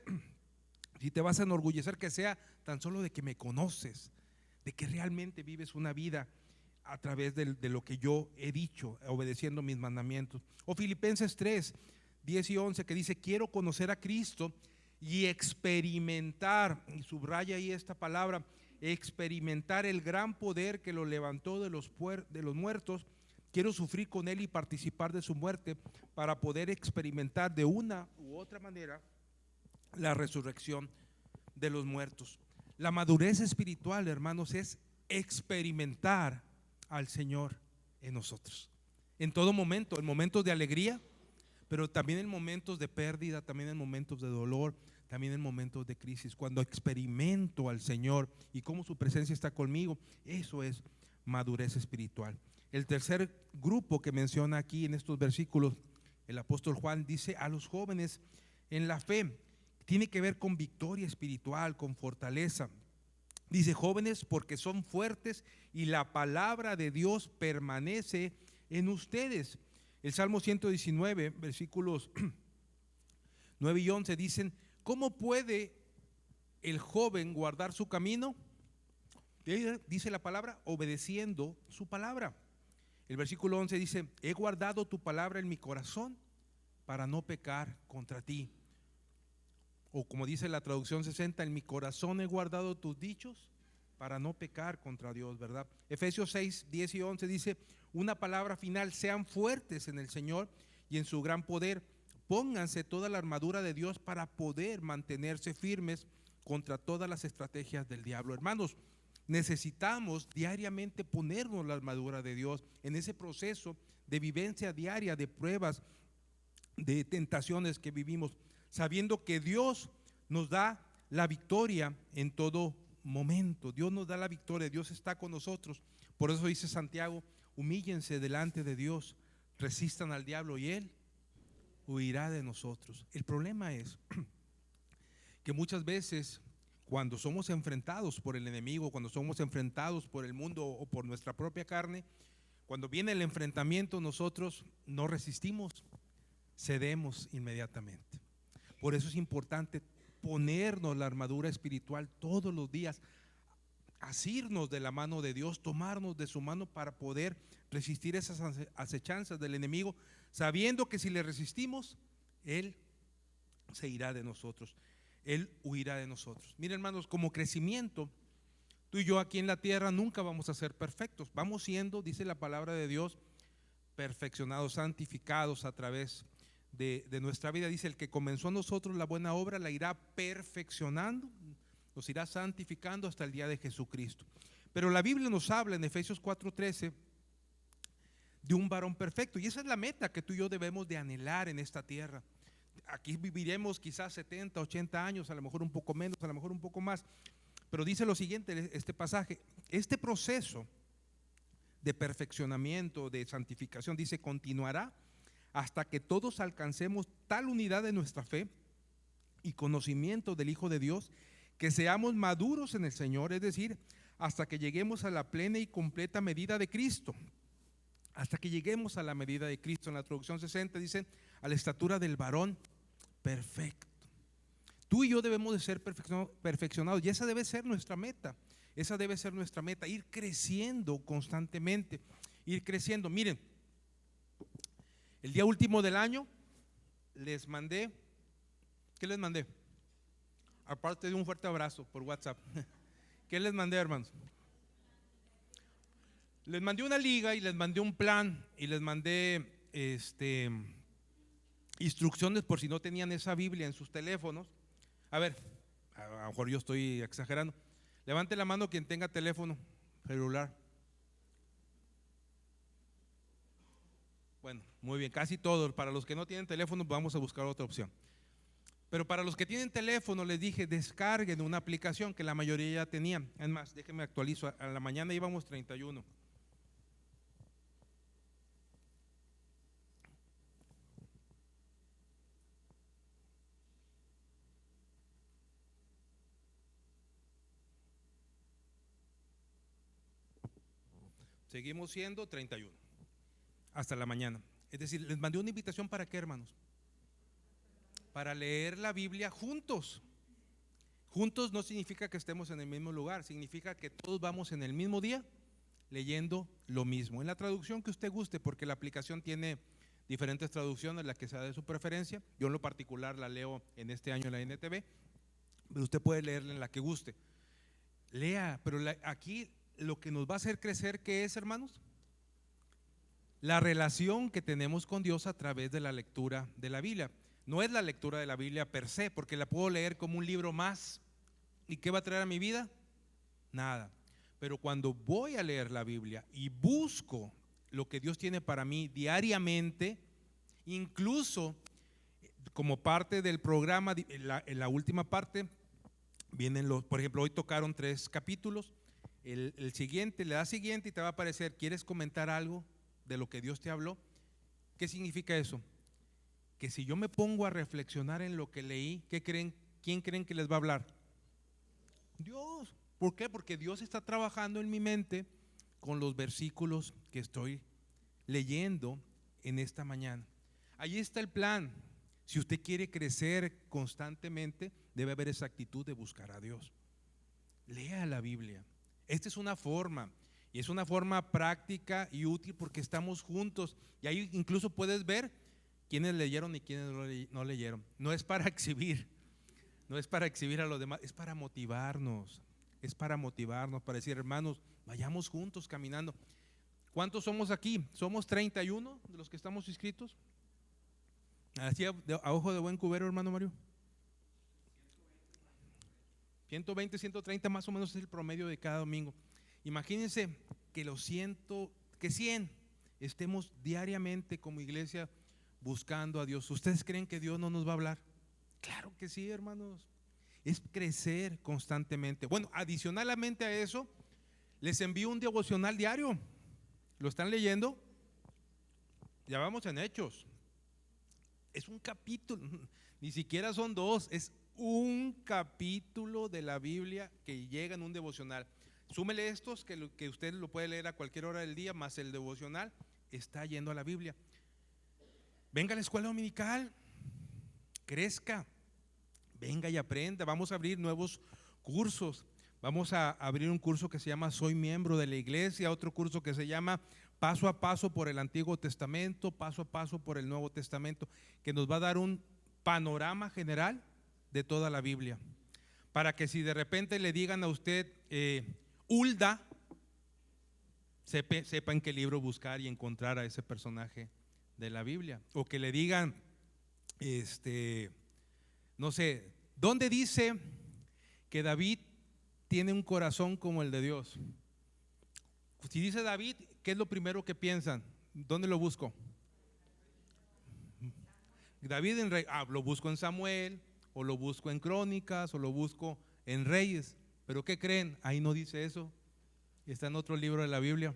si te vas a enorgullecer, que sea tan solo de que me conoces, de que realmente vives una vida a través de lo que yo he dicho, obedeciendo mis mandamientos. O Filipenses 3:10 y 11, que dice, quiero conocer a Cristo y experimentar, y subraya ahí esta palabra, experimentar el gran poder que lo levantó de los muertos. Quiero sufrir con Él y participar de su muerte, para poder experimentar de una u otra manera la resurrección de los muertos. La madurez espiritual, hermanos, es experimentar al Señor en nosotros, en todo momento, en momentos de alegría, pero también en momentos de pérdida, también en momentos de dolor, también en momentos de crisis. Cuando experimento al Señor y cómo su presencia está conmigo, eso es madurez espiritual. El tercer grupo que menciona aquí en estos versículos, el apóstol Juan dice a los jóvenes en la fe, tiene que ver con victoria espiritual, con fortaleza. Dice, jóvenes, porque son fuertes y la palabra de Dios permanece en ustedes. El Salmo 119, versículos 9 y 11 dicen, ¿cómo puede el joven guardar su camino? Dice la palabra, obedeciendo su palabra. El versículo 11 dice, he guardado tu palabra en mi corazón para no pecar contra ti. O como dice la traducción 60, en mi corazón he guardado tus dichos para no pecar contra Dios, ¿verdad? Efesios 6, 10 y 11 dice, una palabra final, sean fuertes en el Señor y en su gran poder. Pónganse toda la armadura de Dios para poder mantenerse firmes contra todas las estrategias del diablo. Hermanos, necesitamos diariamente ponernos la armadura de Dios en ese proceso de vivencia diaria, de pruebas, de tentaciones que vivimos, sabiendo que Dios nos da la victoria en todo momento. Dios nos da la victoria, Dios está con nosotros. Por eso dice Santiago, humíllense delante de Dios, resistan al diablo y Él huirá de nosotros. El problema es que muchas veces cuando somos enfrentados por el enemigo, cuando somos enfrentados por el mundo o por nuestra propia carne, cuando viene el enfrentamiento, nosotros no resistimos, cedemos inmediatamente. Por eso es importante ponernos la armadura espiritual todos los días, asirnos de la mano de Dios, tomarnos de su mano para poder resistir esas acechanzas del enemigo, sabiendo que si le resistimos, Él se irá de nosotros, Él huirá de nosotros. Miren, hermanos, como crecimiento, tú y yo aquí en la tierra nunca vamos a ser perfectos. Vamos siendo, dice la palabra de Dios, perfeccionados, santificados a través de nuestra vida. Dice, el que comenzó a nosotros la buena obra la irá perfeccionando, nos irá santificando hasta el día de Jesucristo. Pero la Biblia nos habla en Efesios 4:13 de un varón perfecto, y esa es la meta que tú y yo debemos de anhelar en esta tierra. Aquí viviremos quizás 70, 80 años, a lo mejor un poco menos, a lo mejor un poco más, pero dice lo siguiente este pasaje: este proceso de perfeccionamiento, de santificación, dice, continuará hasta que todos alcancemos tal unidad de nuestra fe y conocimiento del Hijo de Dios, que seamos maduros en el Señor, es decir, hasta que lleguemos a la plena y completa medida de Cristo. Hasta que lleguemos a la medida de Cristo. En la traducción 60 dice, a la estatura del varón perfecto. Tú y yo debemos de ser perfeccionados, y esa debe ser nuestra meta. Esa debe ser nuestra meta, ir creciendo constantemente, ir creciendo. Miren, el día último del año les mandé, ¿qué les mandé? Aparte de un fuerte abrazo por WhatsApp, ¿qué les mandé, hermanos? Les mandé una liga y les mandé un plan y les mandé instrucciones por si no tenían esa Biblia en sus teléfonos. A ver, a lo mejor yo estoy exagerando. Levante la mano quien tenga teléfono celular. Bueno, muy bien, casi todos. Para los que no tienen teléfono, vamos a buscar otra opción. Pero para los que tienen teléfono, les dije, descarguen una aplicación que la mayoría ya tenían. Es más, déjenme actualizo. A la mañana íbamos 31. Seguimos siendo 31 hasta la mañana. Es decir, les mandé una invitación para qué, hermanos, para leer la Biblia juntos. Juntos no significa que estemos en el mismo lugar, significa que todos vamos en el mismo día leyendo lo mismo, en la traducción que usted guste, porque la aplicación tiene diferentes traducciones, la que sea de su preferencia. Yo en lo particular la leo en este año en la NTV, pero usted puede leerla en la que guste. Lea, pero aquí lo que nos va a hacer crecer, ¿qué es, hermanos? La relación que tenemos con Dios a través de la lectura de la Biblia. No es la lectura de la Biblia per se, porque la puedo leer como un libro más. ¿Y qué va a traer a mi vida? Nada. Pero cuando voy a leer la Biblia y busco lo que Dios tiene para mí diariamente, incluso como parte del programa, en la última parte vienen por ejemplo, hoy tocaron 3 capítulos. El siguiente, le das siguiente y te va a aparecer, ¿quieres comentar algo de lo que Dios te habló? ¿Qué significa eso? Que si yo me pongo a reflexionar en lo que leí, ¿qué creen? ¿Quién creen que les va a hablar? Dios. ¿Por qué? Porque Dios está trabajando en mi mente con los versículos que estoy leyendo en esta mañana. Ahí está el plan. Si usted quiere crecer constantemente, debe haber esa actitud de buscar a Dios. Lea la Biblia, Esta es una forma, y es una forma práctica y útil porque estamos juntos. Y ahí incluso puedes ver quiénes leyeron y quiénes no leyeron. No es para exhibir, no es para exhibir a los demás, es para motivarnos. Es para motivarnos, para decir, hermanos, vayamos juntos caminando. ¿Cuántos somos aquí? ¿Somos 31 de los que estamos inscritos? Así a ojo de buen cubero, hermano Mario. 120, 130 más o menos es el promedio de cada domingo. Imagínense que que 100 estemos diariamente como iglesia buscando a Dios. ¿Ustedes creen que Dios no nos va a hablar? Claro que sí, hermanos. Es crecer constantemente. Bueno, adicionalmente a eso, les envío un devocional diario. ¿Lo están leyendo? Ya vamos en Hechos. Es un capítulo, ni siquiera son dos, es un capítulo de la Biblia que llega en un devocional. Súmele estos que usted lo puede leer a cualquier hora del día, más el devocional, está yendo a la Biblia. Venga a la escuela dominical, crezca, venga y aprenda. Vamos a abrir nuevos cursos. Vamos a abrir un curso que se llama Soy miembro de la iglesia, otro curso que se llama Paso a paso por el Antiguo Testamento, paso a paso por el Nuevo Testamento, que nos va a dar un panorama general de toda la Biblia, para que si de repente le digan a usted Hulda, sepa en qué libro buscar y encontrar a ese personaje de la Biblia. O que le digan no sé, ¿dónde dice que David tiene un corazón como el de Dios? Si dice David, ¿qué es lo primero que piensan? ¿Dónde lo busco? David en Rey, lo busco en Samuel, o lo busco en Crónicas, o lo busco en Reyes. ¿Pero qué creen? Ahí no dice eso. Está en otro libro de la Biblia.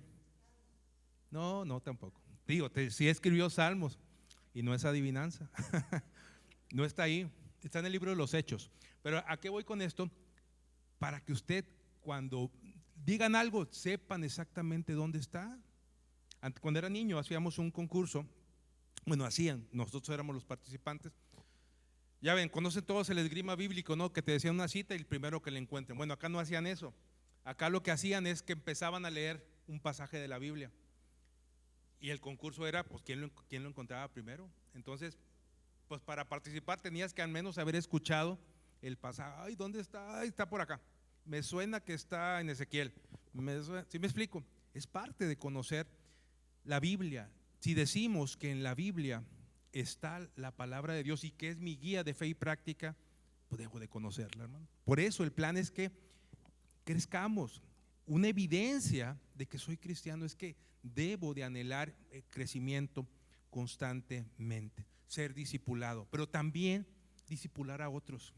No, tampoco. Digo, sí escribió Salmos, y no es adivinanza. No está ahí, está en el libro de los Hechos. Pero ¿a qué voy con esto? Para que usted, cuando digan algo, sepan exactamente dónde está. Cuando era niño hacíamos un concurso. Bueno, nosotros éramos los participantes. Ya ven, conocen todos el esgrima bíblico, ¿no? Que te decían una cita y el primero que le encuentren. Bueno, acá no hacían eso. Acá lo que hacían es que empezaban a leer un pasaje de la Biblia. Y el concurso era, pues, ¿quién lo encontraba primero? Entonces, pues para participar tenías que al menos haber escuchado el pasaje. Ay, ¿dónde está? Ay, está por acá. Me suena que está en Ezequiel. ¿Sí me explico? Es parte de conocer la Biblia. Si decimos que en la Biblia está la palabra de Dios y que es mi guía de fe y práctica, pues dejo de conocerla, hermano. Por eso el plan es que crezcamos. Una evidencia de que soy cristiano es que debo de anhelar el crecimiento constantemente, ser discipulado, pero también discipular a otros.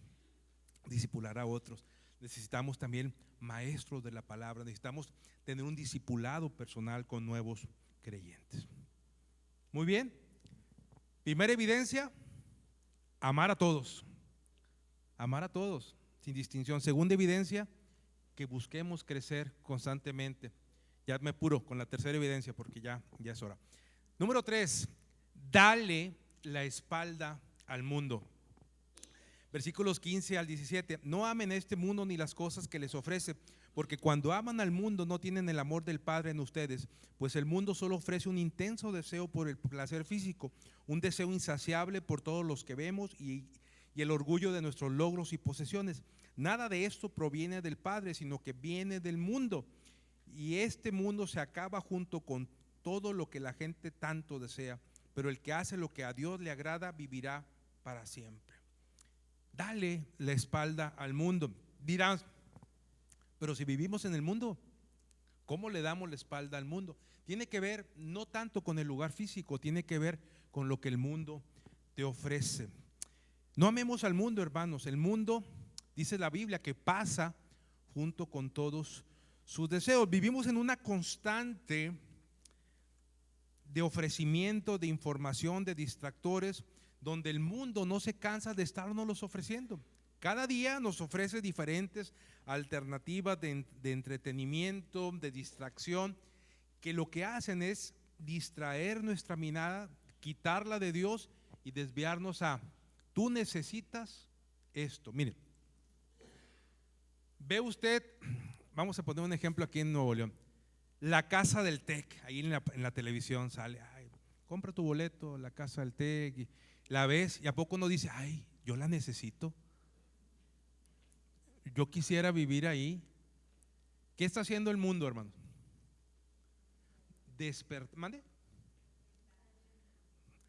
Necesitamos también maestros de la palabra, necesitamos tener un discipulado personal con nuevos creyentes. Muy bien. Primera evidencia, amar a todos, sin distinción. Segunda evidencia, que busquemos crecer constantemente. Ya me apuro con la tercera evidencia porque ya es hora. Número 3, dale la espalda al mundo. Versículos 15 al 17. No amen este mundo ni las cosas que les ofrece, porque cuando aman al mundo no tienen el amor del Padre en ustedes, pues el mundo solo ofrece un intenso deseo por el placer físico, un deseo insaciable por todos los que vemos y el orgullo de nuestros logros y posesiones. Nada de esto proviene del Padre, sino que viene del mundo, y este mundo se acaba junto con todo lo que la gente tanto desea, pero el que hace lo que a Dios le agrada vivirá para siempre. Dale la espalda al mundo. Dirás, pero si vivimos en el mundo, ¿cómo le damos la espalda al mundo? Tiene que ver no tanto con el lugar físico, tiene que ver con lo que el mundo te ofrece. No amemos al mundo, hermanos. El mundo, dice la Biblia, que pasa junto con todos sus deseos. Vivimos en una constante de ofrecimiento, de información, de distractores, donde el mundo no se cansa de estarnos ofreciendo. Cada día nos ofrece diferentes alternativas de entretenimiento, de distracción, que lo que hacen es distraer nuestra mirada, quitarla de Dios y desviarnos a, tú necesitas esto. Mire, ve usted vamos a poner un ejemplo aquí en Nuevo León. La Casa del TEC, ahí en la televisión sale, ay, compra tu boleto, la Casa del TEC, y la ves y a poco uno dice, ay, yo la necesito, yo quisiera vivir ahí. ¿Qué está haciendo el mundo, hermano? ¿Mande?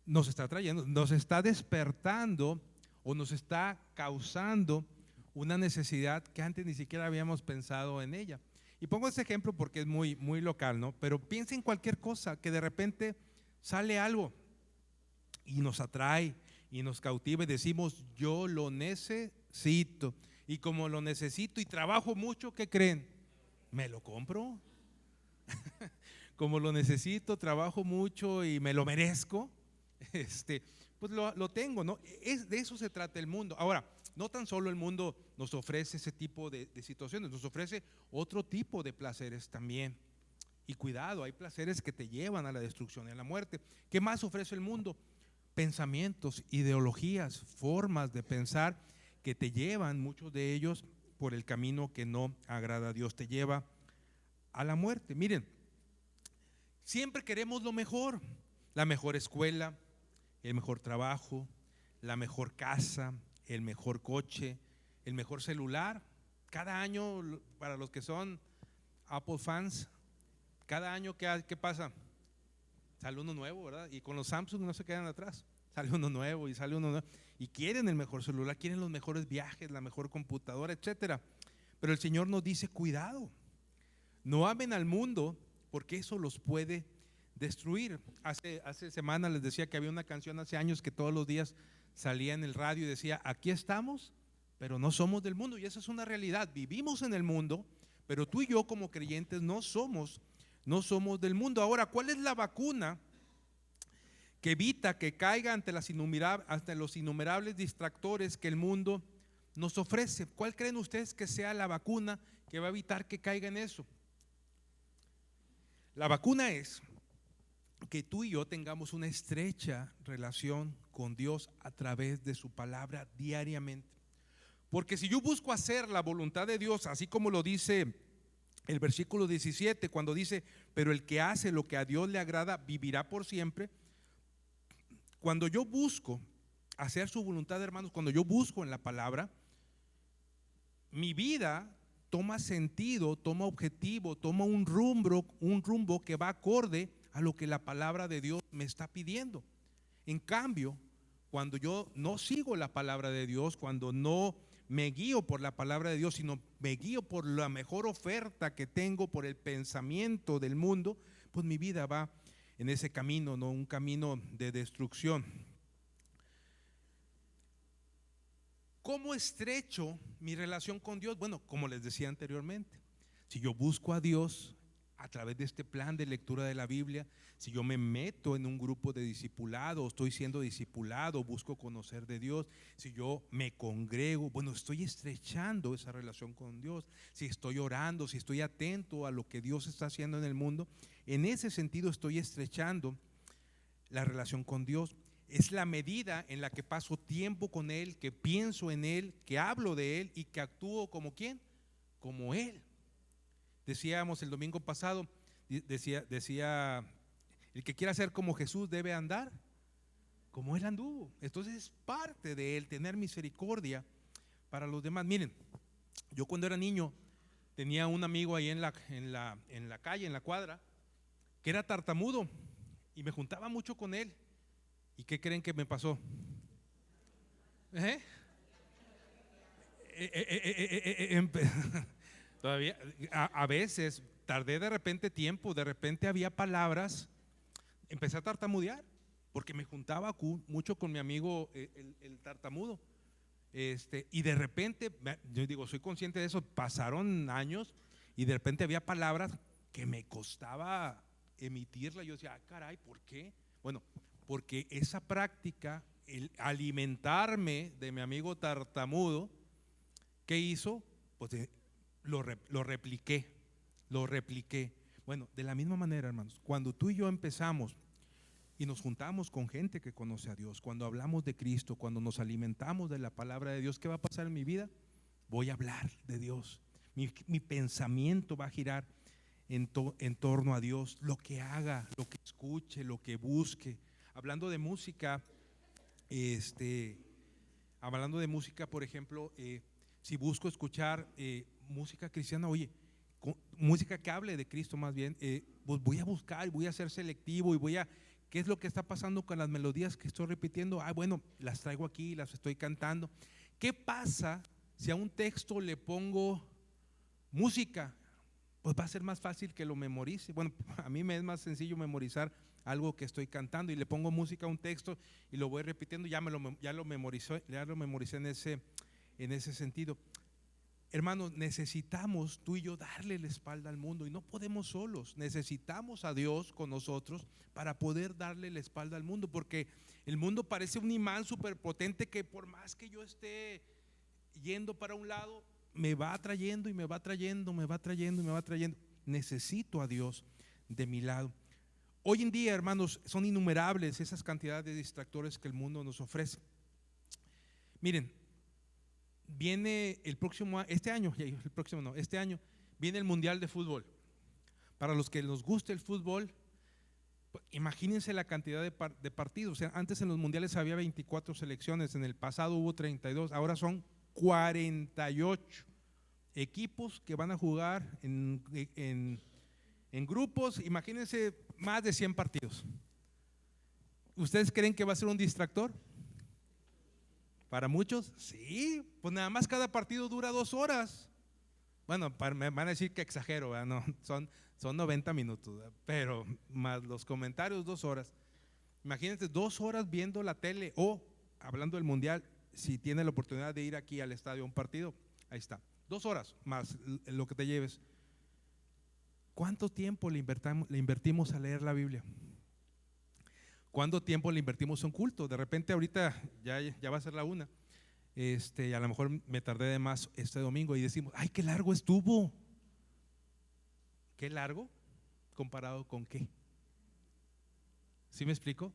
Nos está trayendo, nos está despertando o nos está causando una necesidad que antes ni siquiera habíamos pensado en ella. Y pongo este ejemplo porque es muy, muy local, ¿no? Pero piensa en cualquier cosa que de repente sale algo y nos atrae y nos cautiva y decimos, yo lo necesito. Y como lo necesito y trabajo mucho, ¿qué creen? Me lo compro. Como lo necesito, trabajo mucho y me lo merezco, pues lo tengo, ¿no? De eso se trata el mundo. Ahora, no tan solo el mundo nos ofrece ese tipo de situaciones, nos ofrece otro tipo de placeres también. Y cuidado, hay placeres que te llevan a la destrucción y a la muerte. ¿Qué más ofrece el mundo? Pensamientos, ideologías, formas de pensar que te llevan, muchos de ellos, por el camino que no agrada a Dios, te lleva a la muerte. Miren, siempre queremos lo mejor, la mejor escuela, el mejor trabajo, la mejor casa, el mejor coche, el mejor celular. Cada año, para los que son Apple fans, cada año ¿qué pasa? Sale uno nuevo, ¿verdad? Y con los Samsung no se quedan atrás. Sale uno nuevo y sale uno nuevo. Y quieren el mejor celular, quieren los mejores viajes, la mejor computadora, etcétera. Pero el Señor nos dice, cuidado, no amen al mundo porque eso los puede destruir. Hace semanas les decía que había una canción hace años que todos los días salía en el radio y decía, aquí estamos, pero no somos del mundo. Y esa es una realidad, vivimos en el mundo, pero tú y yo como creyentes no somos del mundo. Ahora, ¿cuál es la vacuna que evita que caiga ante los innumerables distractores que el mundo nos ofrece? ¿Cuál creen ustedes que sea la vacuna que va a evitar que caiga en eso? La vacuna es que tú y yo tengamos una estrecha relación con Dios a través de su palabra diariamente. Porque si yo busco hacer la voluntad de Dios, así como lo dice el versículo 17, cuando dice, pero el que hace lo que a Dios le agrada vivirá por siempre. Cuando yo busco hacer su voluntad, hermanos, cuando yo busco en la palabra, mi vida toma sentido, toma objetivo, toma un rumbo que va acorde a lo que la palabra de Dios me está pidiendo. En cambio, cuando yo no sigo la palabra de Dios, cuando no me guío por la palabra de Dios, sino me guío por la mejor oferta que tengo, por el pensamiento del mundo, pues mi vida va en ese camino, no un camino de destrucción. ¿Cómo estrecho mi relación con Dios? Bueno, como les decía anteriormente, si yo busco a Dios a través de este plan de lectura de la Biblia, si yo me meto en un grupo de discipulado, estoy siendo discipulado, busco conocer de Dios, si yo me congrego, bueno, estoy estrechando esa relación con Dios, si estoy orando, si estoy atento a lo que Dios está haciendo en el mundo, en ese sentido estoy estrechando la relación con Dios. Es la medida en la que paso tiempo con Él, que pienso en Él, que hablo de Él y que actúo como ¿quién? Como Él. Decíamos el domingo pasado, decía, el que quiera ser como Jesús debe andar como Él anduvo. Entonces es parte de Él tener misericordia para los demás. Miren, yo cuando era niño tenía un amigo ahí en la calle, en la cuadra, que era tartamudo y me juntaba mucho con él. ¿Y qué creen que me pasó? ¿Eh? Todavía, a veces tardé de repente tiempo, de repente había palabras, empecé a tartamudear, porque me juntaba mucho con mi amigo el tartamudo. Y de repente, yo digo, soy consciente de eso, pasaron años y de repente había palabras que me costaba emitirla. Yo decía, caray, ¿por qué? Bueno, porque esa práctica, el alimentarme de mi amigo tartamudo, ¿qué hizo? Pues lo repliqué. Bueno, de la misma manera, hermanos, cuando tú y yo empezamos y nos juntamos con gente que conoce a Dios, cuando hablamos de Cristo, cuando nos alimentamos de la palabra de Dios, ¿qué va a pasar en mi vida? Voy a hablar de Dios, Mi pensamiento va a girar en torno a Dios, lo que haga, lo que escuche, lo que busque. Hablando de música, por ejemplo, si busco escuchar música cristiana, oye, música que hable de Cristo más bien, pues voy a buscar y voy a ser selectivo y ¿qué es lo que está pasando con las melodías que estoy repitiendo? Bueno, las traigo aquí, las estoy cantando. ¿Qué pasa si a un texto le pongo música? Pues va a ser más fácil que lo memorice. Bueno, a mí me es más sencillo memorizar algo que estoy cantando y le pongo música a un texto y lo voy repitiendo, ya lo memoricé en ese sentido. Hermanos, necesitamos tú y yo darle la espalda al mundo y no podemos solos. Necesitamos a Dios con nosotros para poder darle la espalda al mundo, porque el mundo parece un imán superpotente que por más que yo esté yendo para un lado, me va atrayendo y me va atrayendo, me va atrayendo y me va atrayendo. Necesito a Dios de mi lado. Hoy en día, hermanos, son innumerables esas cantidades de distractores que el mundo nos ofrece. Miren, viene este año viene el Mundial de Fútbol. Para los que nos guste el fútbol, imagínense la cantidad de partidos. O sea, antes en los mundiales había 24 selecciones, en el pasado hubo 32, ahora son 48 equipos que van a jugar en grupos. Imagínense más de 100 partidos. ¿Ustedes creen que va a ser un distractor? Para muchos, sí, pues nada más cada partido dura 2 horas. Bueno, me van a decir que exagero, ¿verdad? No, son 90 minutos, ¿verdad? Pero más los comentarios, 2 horas. Imagínense 2 horas viendo la tele o hablando del mundial. Si tiene la oportunidad de ir aquí al estadio a un partido, ahí está, 2 horas más lo que te lleves. ¿Cuánto tiempo le invertimos a leer la Biblia? ¿Cuánto tiempo le invertimos a un culto? De repente ahorita ya va a ser la 1. A lo mejor me tardé de más este domingo y decimos, ay, qué largo estuvo. ¿Qué largo? ¿Comparado con qué? ¿Sí me explico?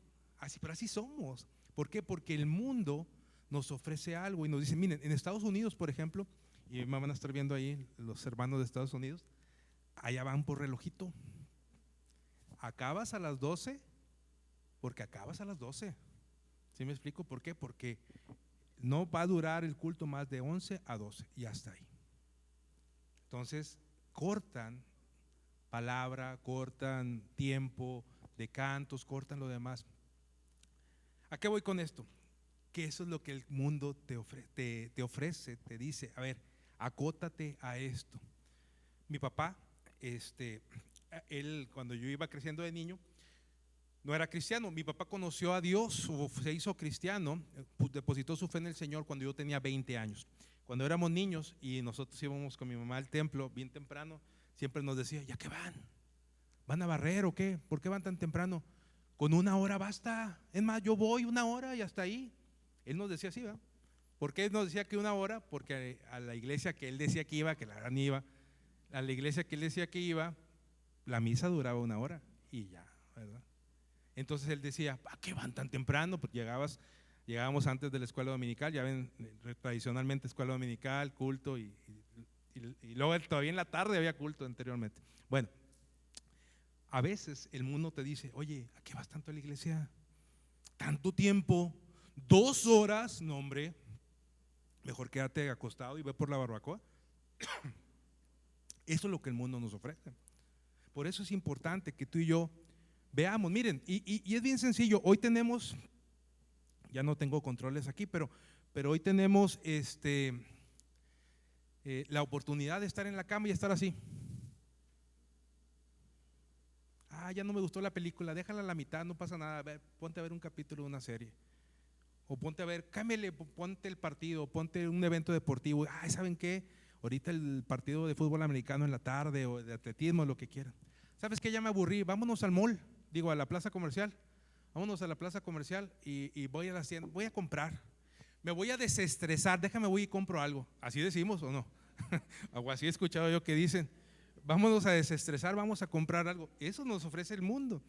Pero así somos. ¿Por qué? Porque el mundo nos ofrece algo y nos dice, miren, en Estados Unidos, por ejemplo, y me van a estar viendo ahí los hermanos de Estados Unidos, allá van por relojito. Acabas a las 12, porque acabas a las 12. ¿Sí me explico? ¿Por qué? Porque no va a durar el culto más de 11 a 12 y hasta ahí. Entonces cortan palabra, cortan tiempo de cantos, cortan lo demás. ¿A qué voy con esto? Que eso es lo que el mundo te ofrece, te dice, a ver, acótate a esto. Mi papá, él cuando yo iba creciendo de niño, no era cristiano. Mi papá conoció a Dios o se hizo cristiano, depositó su fe en el Señor cuando yo tenía 20 años. Cuando éramos niños y nosotros íbamos con mi mamá al templo bien temprano, siempre nos decía, ¿ya qué van? ¿Van a barrer o qué? ¿Por qué van tan temprano? Con 1 hora basta. Es más, yo voy 1 hora y hasta ahí. Él nos decía así, ¿verdad? ¿Por qué nos decía que 1 hora? Porque a la iglesia que él decía que iba, que la verdad ni iba, a la iglesia que él decía que iba, la misa duraba 1 hora y ya, ¿verdad? Entonces él decía, ¿para qué van tan temprano? Pues llegábamos antes de la escuela dominical, ya ven, tradicionalmente escuela dominical, culto y luego todavía en la tarde había culto anteriormente. Bueno, a veces el mundo te dice, oye, ¿a qué vas tanto a la iglesia? ¿Tanto tiempo? 2 horas, no hombre, mejor quédate acostado y ve por la barbacoa. Eso es lo que el mundo nos ofrece. Por eso es importante que tú y yo veamos, miren, y es bien sencillo. Hoy tenemos, ya no tengo controles aquí, pero hoy tenemos la oportunidad de estar en la cama y estar así. Ya no me gustó la película, déjala a la mitad, no pasa nada. A ver, ponte a ver un capítulo de una serie. O ponte a ver, cámbiale, ponte el partido, ponte un evento deportivo. ¿Saben qué? Ahorita el partido de fútbol americano en la tarde o de atletismo, lo que quieran. ¿Sabes qué? Ya me aburrí, vámonos al mall, a la plaza comercial. Vámonos a la plaza comercial y voy a la tienda, voy a comprar. Me voy a desestresar, déjame voy y compro algo. ¿Así decimos o no? O así he escuchado yo que dicen, vámonos a desestresar, vamos a comprar algo. Eso nos ofrece el mundo.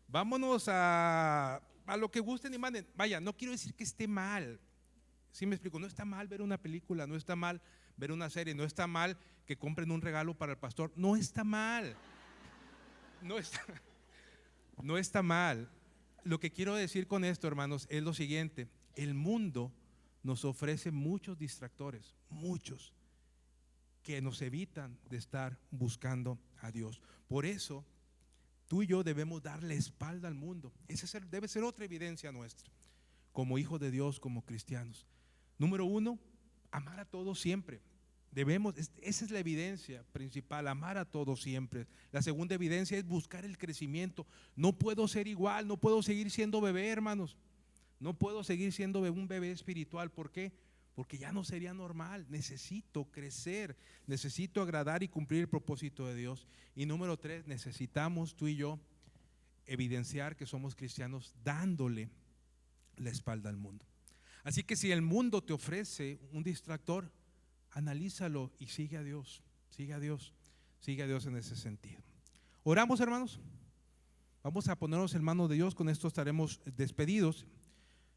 Vámonos a lo que gusten y manden. Vaya, no quiero decir que esté mal. ¿Sí me explico? No está mal ver una película, no está mal ver una serie. No está mal que compren un regalo para el pastor. No está mal. No está, no está mal. Lo que quiero decir con esto, hermanos, es lo siguiente. El mundo nos ofrece muchos distractores, muchos, que nos evitan de estar buscando a Dios. Por eso, tú y yo debemos darle espalda al mundo. Esa debe ser otra evidencia nuestra, como hijos de Dios, como cristianos. Número uno, amar a todos siempre. Esa es la evidencia principal, amar a todos siempre. La segunda evidencia es buscar el crecimiento. No puedo ser igual, no puedo seguir siendo bebé, hermanos. No puedo seguir siendo un bebé espiritual. ¿Por qué? Porque ya no sería normal. Necesito crecer, necesito agradar y cumplir el propósito de Dios. Y número tres, necesitamos tú y yo evidenciar que somos cristianos dándole la espalda al mundo. Así que si el mundo te ofrece un distractor, analízalo y sigue a Dios, sigue a Dios, sigue a Dios en ese sentido. Oramos, hermanos. Vamos a ponernos en manos de Dios. Con esto estaremos despedidos.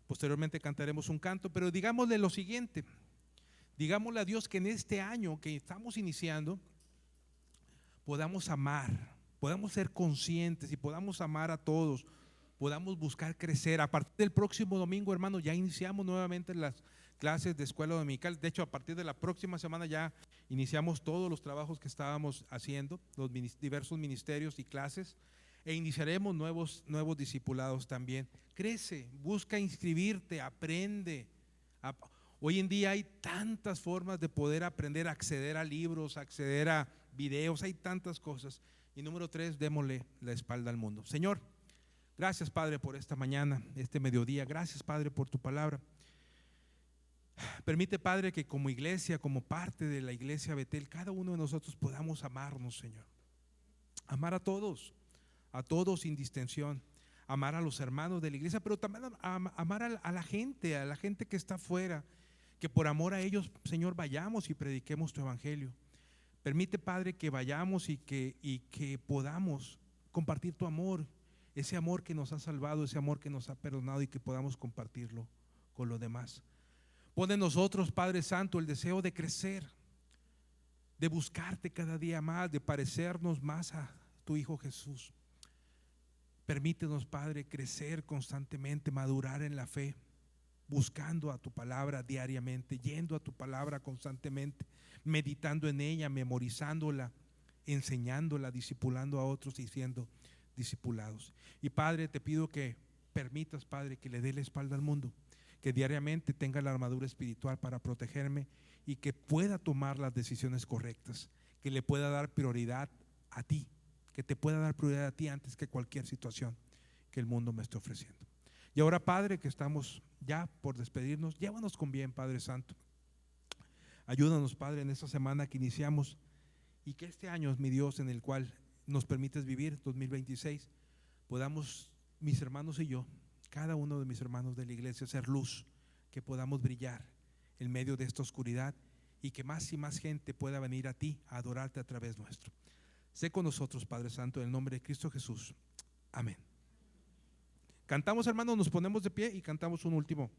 Posteriormente cantaremos un canto, pero digámosle lo siguiente. Digámosle a Dios que en este año que estamos iniciando podamos amar, podamos ser conscientes y podamos amar a todos, podamos buscar crecer. A partir del próximo domingo, hermano, ya iniciamos nuevamente las clases de escuela dominical. De hecho, a partir de la próxima semana ya iniciamos todos los trabajos que estábamos haciendo, los diversos ministerios y clases, e iniciaremos nuevos discipulados también. Crece, busca inscribirte, aprende. Hoy en día hay tantas formas de poder aprender, acceder a libros, acceder a videos, hay tantas cosas. Y número tres, démosle la espalda al mundo. Señor, gracias, Padre, por esta mañana, este mediodía. Gracias, Padre, por tu palabra. Permite, Padre, que como iglesia, como parte de la iglesia Betel, cada uno de nosotros podamos amarnos, Señor. Amar a todos sin distinción. Amar a los hermanos de la iglesia, pero también amar a la gente que está afuera. Que por amor a ellos, Señor, vayamos y prediquemos tu evangelio. Permite, Padre, que vayamos y que podamos compartir tu amor, ese amor que nos ha salvado, ese amor que nos ha perdonado, y que podamos compartirlo con los demás. Pon en nosotros, Padre Santo, el deseo de crecer, de buscarte cada día más, de parecernos más a tu Hijo Jesús. Permítenos, Padre, crecer constantemente, madurar en la fe, buscando a tu palabra diariamente, yendo a tu palabra constantemente, meditando en ella, memorizándola, enseñándola, discipulando a otros y siendo discipulados. Y Padre, te pido que permitas, Padre, que le dé la espalda al mundo, que diariamente tenga la armadura espiritual para protegerme y que pueda tomar las decisiones correctas, que le pueda dar prioridad a ti, que te pueda dar prioridad a ti antes que cualquier situación que el mundo me esté ofreciendo. Y ahora, Padre, que estamos ya por despedirnos, llévanos con bien, Padre Santo. Ayúdanos, Padre, en esta semana que iniciamos, y que este año, mi Dios, en el cual nos permites vivir, 2026, podamos, mis hermanos y yo, cada uno de mis hermanos de la iglesia, ser luz, que podamos brillar en medio de esta oscuridad, y que más y más gente pueda venir a ti, a adorarte a través nuestro. Sé con nosotros, Padre Santo, en el nombre de Cristo Jesús. Amén. Cantamos, hermanos, nos ponemos de pie y cantamos un último